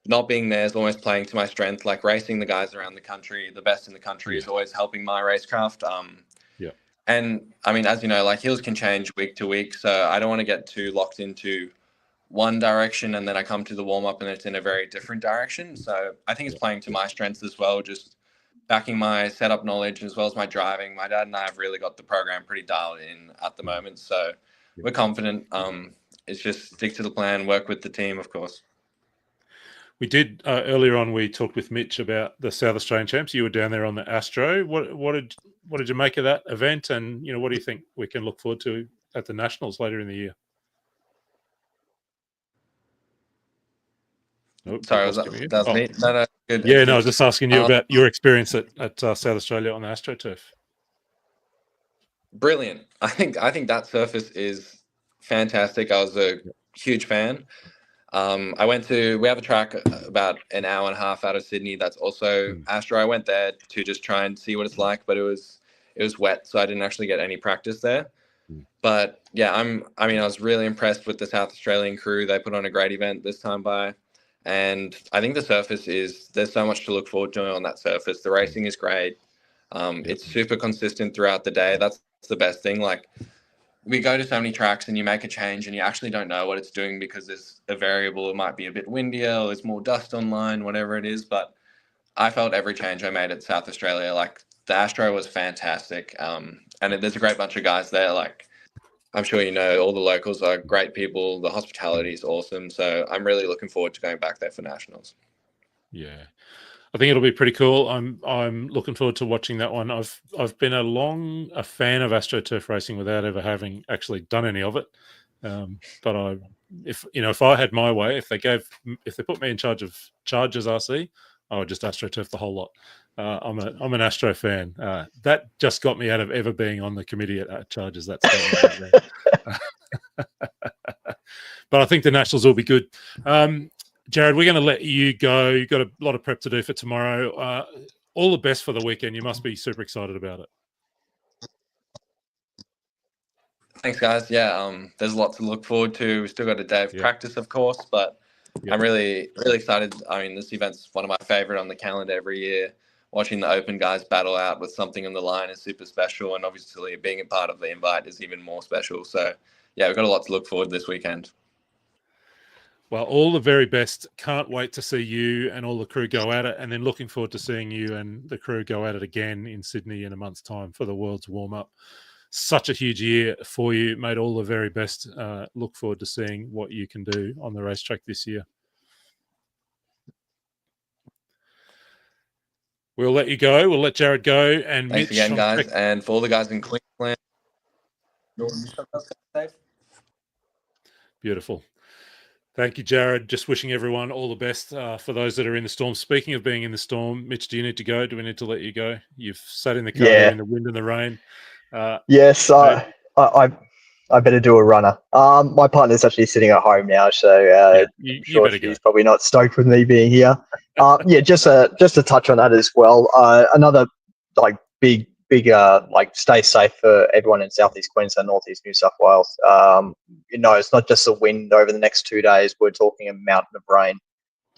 not being there is almost playing to my strength. Like racing the guys around the country, the best in the country, is always helping my racecraft. And I mean, as you know, like Hills can change week to week, so I don't want to get too locked into one direction and then I come to the warm-up and it's in a very different direction. So I think it's playing to my strengths as well, just backing my setup knowledge as well as my driving. My dad and I have really got the program pretty dialed in at the moment, so we're confident. It's just stick to the plan, work with the team, of course. We did earlier on. We talked with Mitch about the South Australian Champs. You were down there on the Astro. What did you make of that event? And what do you think we can look forward to at the Nationals later in the year? Nope, Sorry, was that was me? No, good. Yeah, no, I was just asking you about your experience at South Australia on the AstroTurf. Brilliant. I think that surface is fantastic. I was a huge fan. We have a track about an hour and a half out of Sydney that's also Astro. I went there to just try and see what it's like, but it was wet, so I didn't actually get any practice there. But yeah, I was really impressed with the South Australian crew. They put on a great event this time by, and I think the surface there's so much to look forward to on that surface. The racing is great. It's super consistent throughout the day. That's the best thing. Like, we go to so many tracks and you make a change and you actually don't know what it's doing because there's a variable. It might be a bit windier or there's more dust on line, whatever it is. But I felt every change I made at South Australia, like the Astro was fantastic. And there's a great bunch of guys there. Like, I'm sure you know, all the locals are great people. The hospitality is awesome. So I'm really looking forward to going back there for Nationals. Yeah. I think it'll be pretty cool. I'm looking forward to watching that one. I've been a fan of AstroTurf racing without ever having actually done any of it. But if I had my way, if they put me in charge of Chargers RC, I would just AstroTurf the whole lot. I'm an Astro fan. That just got me out of ever being on the committee at Chargers. That's but I think the Nationals will be good. Jared, we're going to let you go. You've got a lot of prep to do for tomorrow. All the best for the weekend. You must be super excited about it. Thanks, guys. Yeah, there's a lot to look forward to. We've still got a day of practice, of course, but I'm really, really excited. I mean, this event's one of my favorite on the calendar every year. Watching the open guys battle out with something on the line is super special, and obviously being a part of the invite is even more special. So, yeah, we've got a lot to look forward to this weekend. Well, all the very best. Can't wait to see you and all the crew go at it, and then looking forward to seeing you and the crew go at it again in Sydney in a month's time for the World's warm-up. Such a huge year for you, mate. All the very best. Look forward to seeing what you can do on the racetrack this year. We'll let you go. We'll let Jared go. And thanks Mitch, again, guys. And for all the guys in Queensland, beautiful. Thank you, Jared. Just wishing everyone all the best for those that are in the storm. Speaking of being in the storm, Mitch, do you need to go? Do we need to let you go? You've sat in the car in the wind and the rain. Yes, I better do a runner. My partner's actually sitting at home now, so I'm sure she's probably not stoked with me being here. Just to touch on that as well. Another big stay safe for everyone in Southeast Queensland, Northeast New South Wales. It's not just the wind over the next 2 days. We're talking a mountain of rain.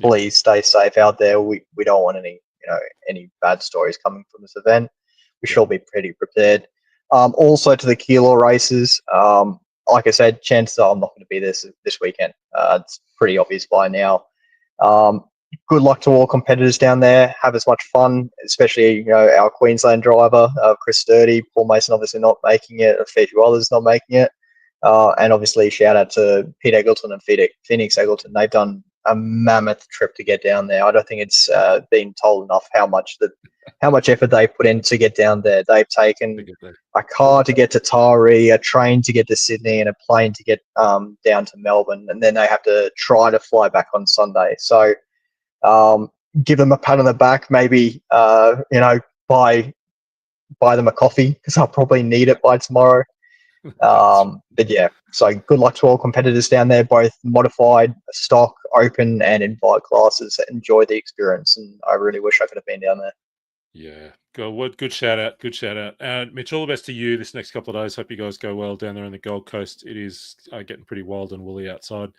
Please stay safe out there. We don't want any bad stories coming from this event. We should be pretty prepared. Also to the Kilo races, like I said, chances are I'm not going to be this weekend. It's pretty obvious by now. Good luck to all competitors down there. Have as much fun, especially our Queensland driver, Chris Sturdy. Paul Mason obviously not making it. A fair few others not making it. And obviously shout out to Pete Eggleton and Phoenix Eggleton. They've done a mammoth trip to get down there. I don't think it's been told enough how much effort they put in to get down there. They've taken a car to get to Taree, a train to get to Sydney, and a plane to get down to Melbourne, and then they have to try to fly back on Sunday. So give them a pat on the back, maybe buy them a coffee because I'll probably need it by tomorrow. But yeah, so good luck to all competitors down there, both modified, stock, open, and invite classes. Enjoy the experience, and I really wish I could have been down there. Yeah, good shout out. Mitch, all the best to you this next couple of days. Hope you guys go well down there on the Gold Coast. It is getting pretty wild and woolly outside.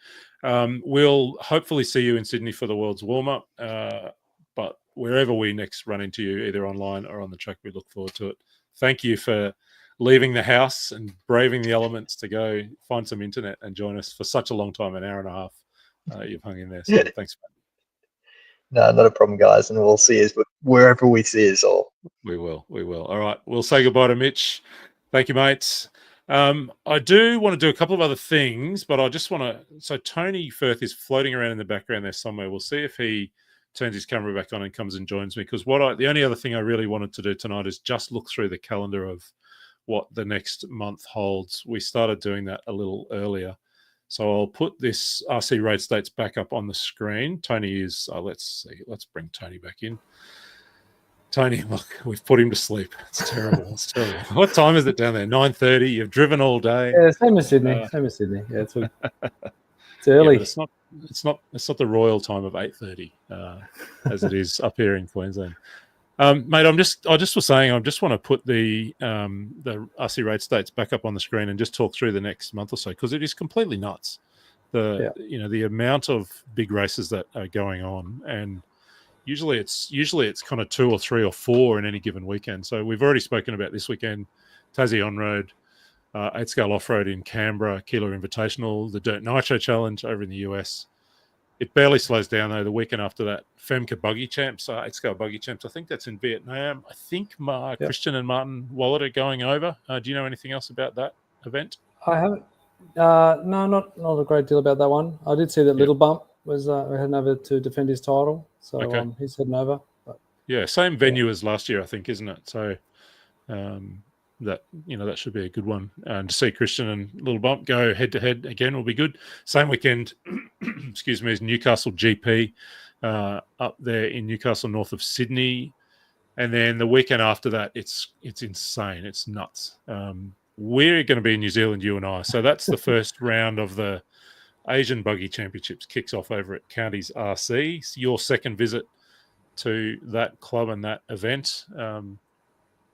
We'll hopefully see you in Sydney for the World's warm-up, but wherever we next run into you, either online or on the track, we look forward to it. Thank you for leaving the house and braving the elements to go find some internet and join us for such a long time, an hour and a half. You've hung in there, so thanks, man. No, not a problem, guys, and we'll see you wherever we see us all. We will. All right, we'll say goodbye to Mitch. Thank you, mates. I do want to do a couple of other things, but I just want to... So Tony Firth is floating around in the background there somewhere. We'll see if he turns his camera back on and comes and joins me, because the only other thing I really wanted to do tonight is just look through the calendar of what the next month holds. We started doing that a little earlier. So I'll put this RC race dates back up on the screen. Tony is, let's see, let's bring Tony back in. Tony, look, we've put him to sleep. It's terrible. It's terrible. What time is it down there? 9:30. You've driven all day. Yeah, same as Sydney. Same as Sydney. Yeah, it's early. Yeah, but it's not the royal time of 8:30 as it is up here in Queensland. Mate, I just was saying, I just want to put the RC race dates back up on the screen and just talk through the next month or so, because it is completely nuts. The amount of big races that are going on, and usually it's kind of 2 or 3 or 4 in any given weekend. So we've already spoken about this weekend: Tassie On Road, 8 Scale Off Road in Canberra, Keeler Invitational, the Dirt Nitro Challenge over in the US. It barely slows down, though, the weekend after that. Femke Buggy Champs, 8 Scale Buggy Champs. I think that's in Vietnam. I think Christian and Martin Wallet are going over. Do you know anything else about that event? I haven't. No, not a great deal about that one. I did see that Little Bump was heading over to defend his title. So he's heading over. But, yeah, same venue as last year, I think, isn't it? So that should be a good one. And to see Christian and Little Bump go head to head again will be good. Same weekend, excuse me, is Newcastle GP up there in Newcastle, north of Sydney. And then the weekend after that, it's insane. It's nuts. We're going to be in New Zealand, you and I. So that's the first round of the Asian Buggy Championships kicks off over at Counties RC. It's your second visit to that club and that event.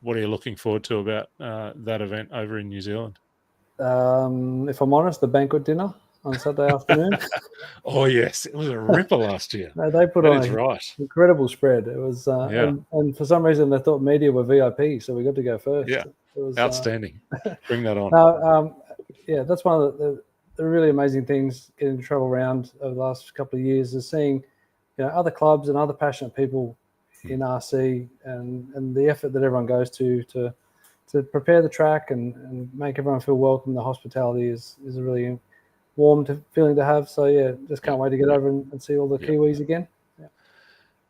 What are you looking forward to about that event over in New Zealand? If I'm honest, the banquet dinner on Saturday afternoon. Oh, yes. It was a ripper last year. No, they put on an incredible spread. It was, and for some reason they thought media were VIP, so we got to go first. Yeah, it was outstanding. Bring that on. That's one of the really amazing things getting to travel around over the last couple of years is seeing, other clubs and other passionate people in RC and the effort that everyone goes to prepare the track and make everyone feel welcome. The hospitality is a really warm feeling to have. So just can't wait to get over and see all the Kiwis again.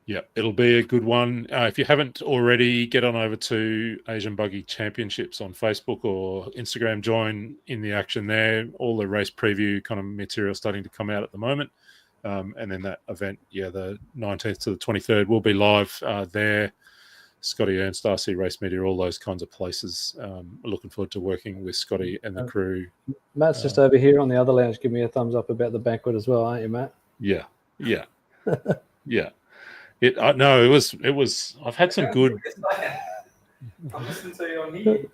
Yeah, it'll be a good one. If you haven't already, get on over to Asian Buggy Championships on Facebook or Instagram. Join in the action there. All the race preview kind of material starting to come out at the moment. And then that event, the 19th to the 23rd will be live there. Scotty Ernst, RC Race Media, all those kinds of places. Looking forward to working with Scotty and the crew. Matt's just over here on the other lounge. Give me a thumbs up about the banquet as well, aren't you, Matt? Yeah. It was. I've had some good. I'm listening to you on here.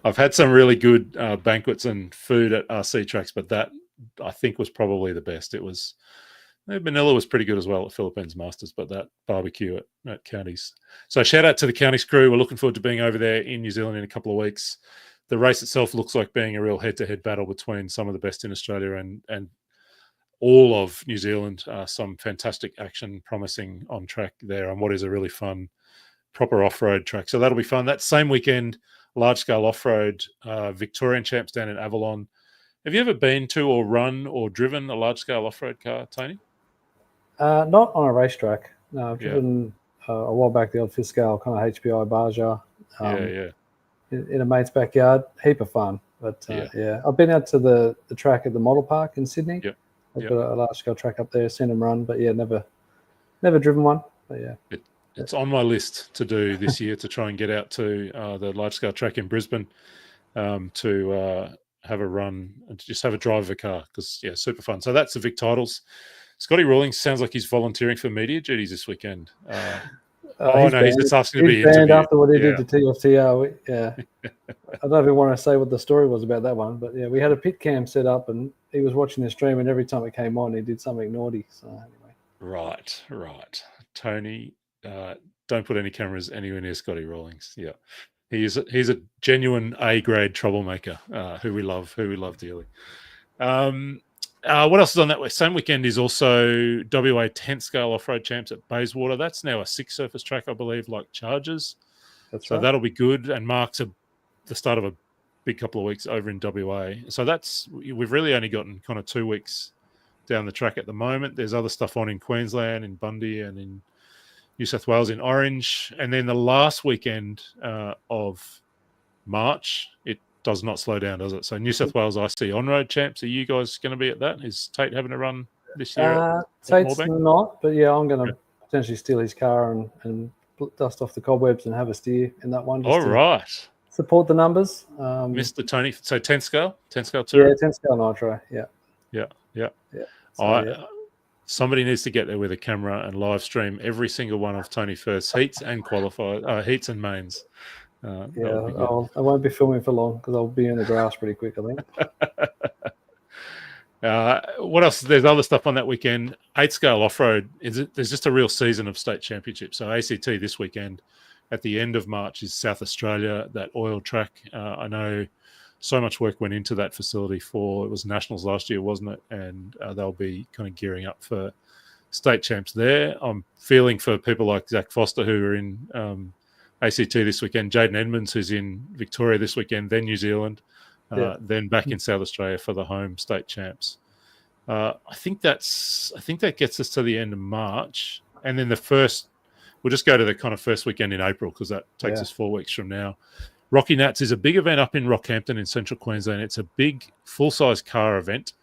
I've had some really good banquets and food at RC tracks, but that I think was probably the best. It was. Manila was pretty good as well at Philippines Masters, but that barbecue at Counties. So shout out to the Counties crew. We're looking forward to being over there in New Zealand in a couple of weeks. The race itself looks like being a real head-to-head battle between some of the best in Australia and all of New Zealand. Some fantastic action promising on track there on what is a really fun, proper off-road track. So that'll be fun. That same weekend, large-scale off-road Victorian champs down in Avalon. Have you ever been to or run or driven a large-scale off-road car, Tony? Not on a racetrack. No, I've driven a while back the old Fiscal kind of HPI Baja. In a mate's backyard. Heap of fun. But I've been out to the track at the Model Park in Sydney. Yep. I've got a large scale track up there, seen them run, but never driven one. But it's on my list to do this year to try and get out to the large scale track in Brisbane to have a run and just have a drive of a car because super fun. So that's the Vic titles. Scotty Rawlings sounds like he's volunteering for media duties this weekend. He's just asking to be interviewed after what he did to TFTR. I don't even want to say what the story was about that one, but we had a pit cam set up and he was watching the stream, and every time it came on, he did something naughty. So anyway, right. Tony, don't put any cameras anywhere near Scotty Rawlings. Yeah, he's a genuine A-grade troublemaker who we love dearly. What else is on that same weekend is also WA 10th scale off-road champs at Bayswater. That's now a 6 surface track, I believe, like Chargers. That's right. That'll be good and marks the start of a big couple of weeks over in WA. So we've really only gotten kind of 2 weeks down the track at the moment. There's other stuff on in Queensland, in Bundy, and in New South Wales in Orange. And then the last weekend of March, it does not slow down, does it? So New South Wales IC on-road champs, are you guys going to be at that? Is Tate having a run this year at Tate's Moorebank? not, but yeah, I'm going to potentially steal his car and dust off the cobwebs and have a steer in that one. All right. Support the numbers. Mr. Tony, so 10 scale tour? Yeah, 10 scale nitro, Yeah. So, Somebody needs to get there with a camera and live stream every single one of Tony Firth's heats and heats and mains. I won't be filming for long because I'll be in the grass pretty quick, I think. What else? There's other stuff on that weekend. 8 scale off-road. There's just a real season of state championships. So ACT this weekend at the end of March is South Australia, that oil track. I know so much work went into that facility it was Nationals last year, wasn't it? And they'll be kind of gearing up for state champs there. I'm feeling for people like Zach Foster who are in ACT this weekend, Jaden Edmonds who's in Victoria this weekend, then New Zealand, then back in South Australia for the home state champs. I think that gets us to the end of March, and then we'll just go to the kind of first weekend in April because that takes us 4 weeks from now. Rocky Nats is a big event up in Rockhampton in central Queensland. It's a big full-size car event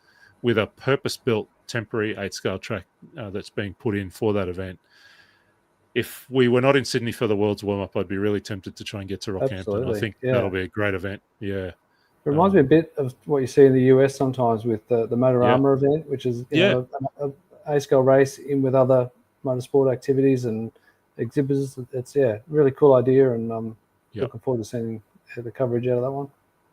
with a purpose-built temporary 8-scale track that's being put in for that event. If we were not in Sydney for the World's Warm-Up, I'd be really tempted to try and get to Rockhampton. Absolutely. I think that'll be a great event. Yeah. It reminds me a bit of what you see in the US sometimes with the Motorama event, which is an 8-scale race in with other motorsport activities and exhibitors. It's really cool idea, and looking forward to seeing the coverage out of that one.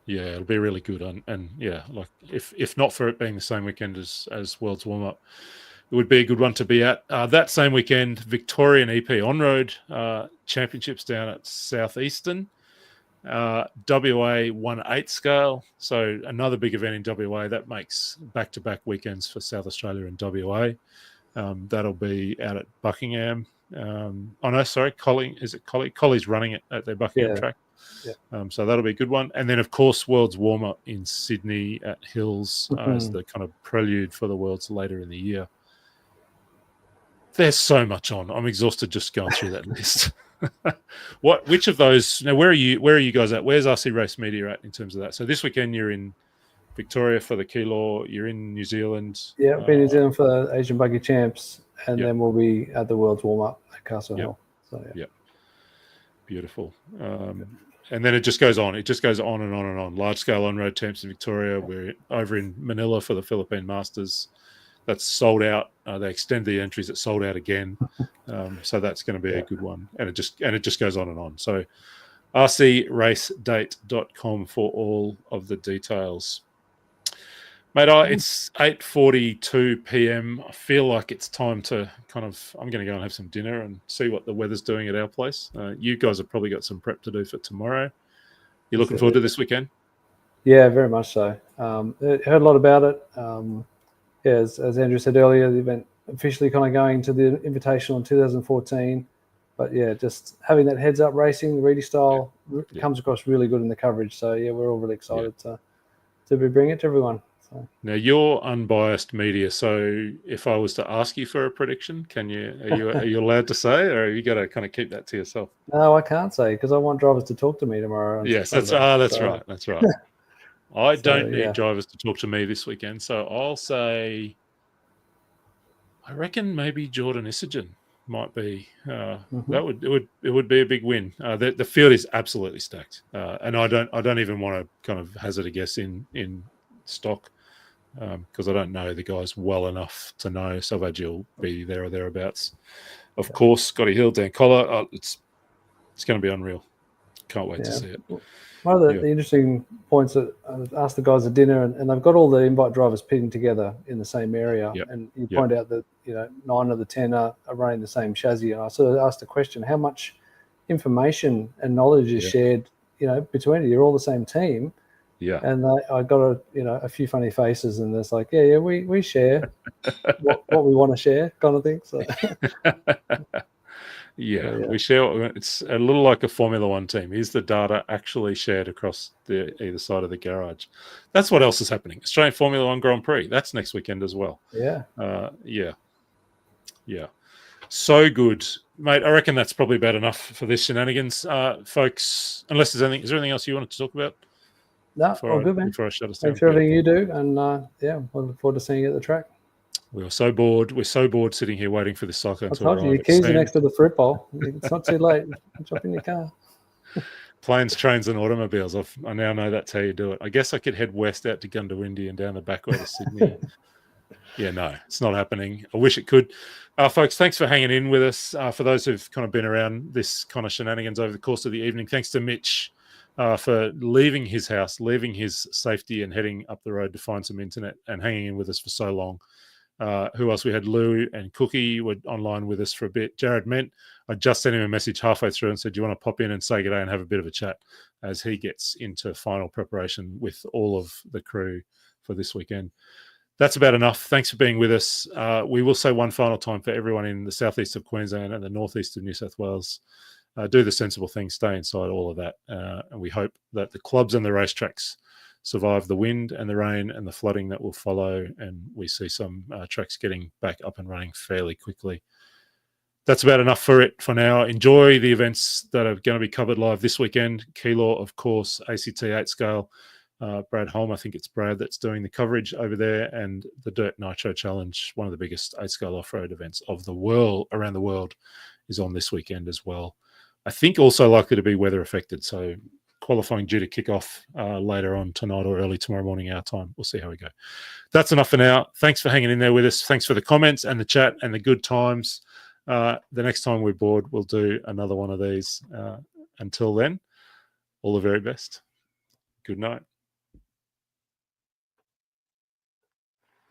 Yeah, it'll be really good, and like if not for it being the same weekend as World's Warm Up, it would be a good one to be at. That same weekend, Victorian EP on-road championships down at Southeastern. WA 1/8 scale, so another big event in WA that makes back-to-back weekends for South Australia and WA. That'll be out at Buckingham. Colley's running it at their Buckingham track. So that'll be a good one. And then, of course, World's Warm-Up in Sydney at Hills as the kind of prelude for the Worlds later in the year. There's so much on. I'm exhausted just going through that list. Which of those? Now, where are you guys at? Where's RC Race Media at in terms of that? So this weekend you're in Victoria for the Kilo. You're in New Zealand. Yeah, we'll be in New Zealand for the Asian Buggy Champs, and then we'll be at the World's Warm-Up at Castle Hill. So Beautiful. And then it just goes on. It just goes on and on and on. Large scale on-road champs in Victoria. We're over in Manila for the Philippine Masters. That's sold out. They extend the entries. It's sold out again. So that's going to be a good one. And it just goes on and on. So rcracedate.com for all of the details. Mate, it's 8:42 p.m. I feel like it's time to I'm going to go and have some dinner and see what the weather's doing at our place. You guys have probably got some prep to do for tomorrow. You looking forward to this weekend? Yeah, very much so. Heard a lot about it. As Andrew said earlier, the event officially kind of going to the Invitational in 2014. But just having that heads-up racing, the Reedy style, comes across really good in the coverage. So, we're all really excited to be bringing it to everyone. So. Now, you're unbiased media, so if I was to ask you for a prediction, are you allowed to say, or have you got to kind of keep that to yourself? No, I can't say because I want drivers to talk to me tomorrow. Yes, that's right. That's right. I don't need drivers to talk to me this weekend, so I'll say I reckon maybe Jordan Isagen might be. It would be a big win. The field is absolutely stacked, and I don't even want to kind of hazard a guess in stock because I don't know the guys well enough to know. Salvaggi will be there or thereabouts. Of course, Scotty Hill, Dan Collar. It's going to be unreal. Can't wait to see it. One of the interesting points that I've asked the guys at dinner, and they've got all the invite drivers pitting together in the same area. And you point out that 9 of the 10 are running the same chassis. And I sort of asked the question: how much information and knowledge is shared? Between you, you're all the same team. Yeah. And I got a few funny faces, and it's like, we share what we want to share, kind of thing. So. We share. It's a little like a Formula One team. Is the data actually shared across either side of the garage? That's what else is happening. Australian Formula One Grand Prix. That's next weekend as well. Yeah. So good, mate. I reckon that's probably about enough for this shenanigans, folks. Unless there's anything. Is there anything else you wanted to talk about? No, all good, man. Before I shut us down. Thanks for everything you do, and we'll look forward to seeing you at the track. We were so bored. We're so bored sitting here waiting for the Cyclone to arrive. I told you, your keys are next to the fruit bowl. It's not too late. Jump in your car. Planes, trains, and automobiles. I now know that's how you do it. I guess I could head west out to Gundawindi and down the back way to Sydney. Yeah, no, it's not happening. I wish it could. Folks, thanks for hanging in with us. For those who've kind of been around this kind of shenanigans over the course of the evening, thanks to Mitch for leaving his house, leaving his safety and heading up the road to find some internet and hanging in with us for so long. Who else? We had Lou and Cookie were online with us for a bit. Jared Ment, I just sent him a message halfway through and said, do you want to pop in and say good day and have a bit of a chat as he gets into final preparation with all of the crew for this weekend. That's about enough. Thanks for being with us. We will say one final time for everyone in the southeast of Queensland and the northeast of New South Wales. Do the sensible thing, stay inside, all of that. And we hope that the clubs and the racetracks survive the wind and the rain and the flooding that will follow, and we see some tracks getting back up and running fairly quickly. That's about enough for it for now. Enjoy the events that are going to be covered live this weekend. Keilor, of course, ACT 8 scale. Brad Holm, I think it's Brad that's doing the coverage over there, and the Dirt Nitro Challenge, one of the biggest 8 scale off-road events of the world, around the world, is on this weekend as well. I think also likely to be weather affected, so qualifying due to kick off later on tonight or early tomorrow morning our time. We'll see how we go. That's enough for now. Thanks for hanging in there with us. Thanks for the comments and the chat and the good times. The next time we're bored, we'll do another one of these. Until then, all the very best. Good night.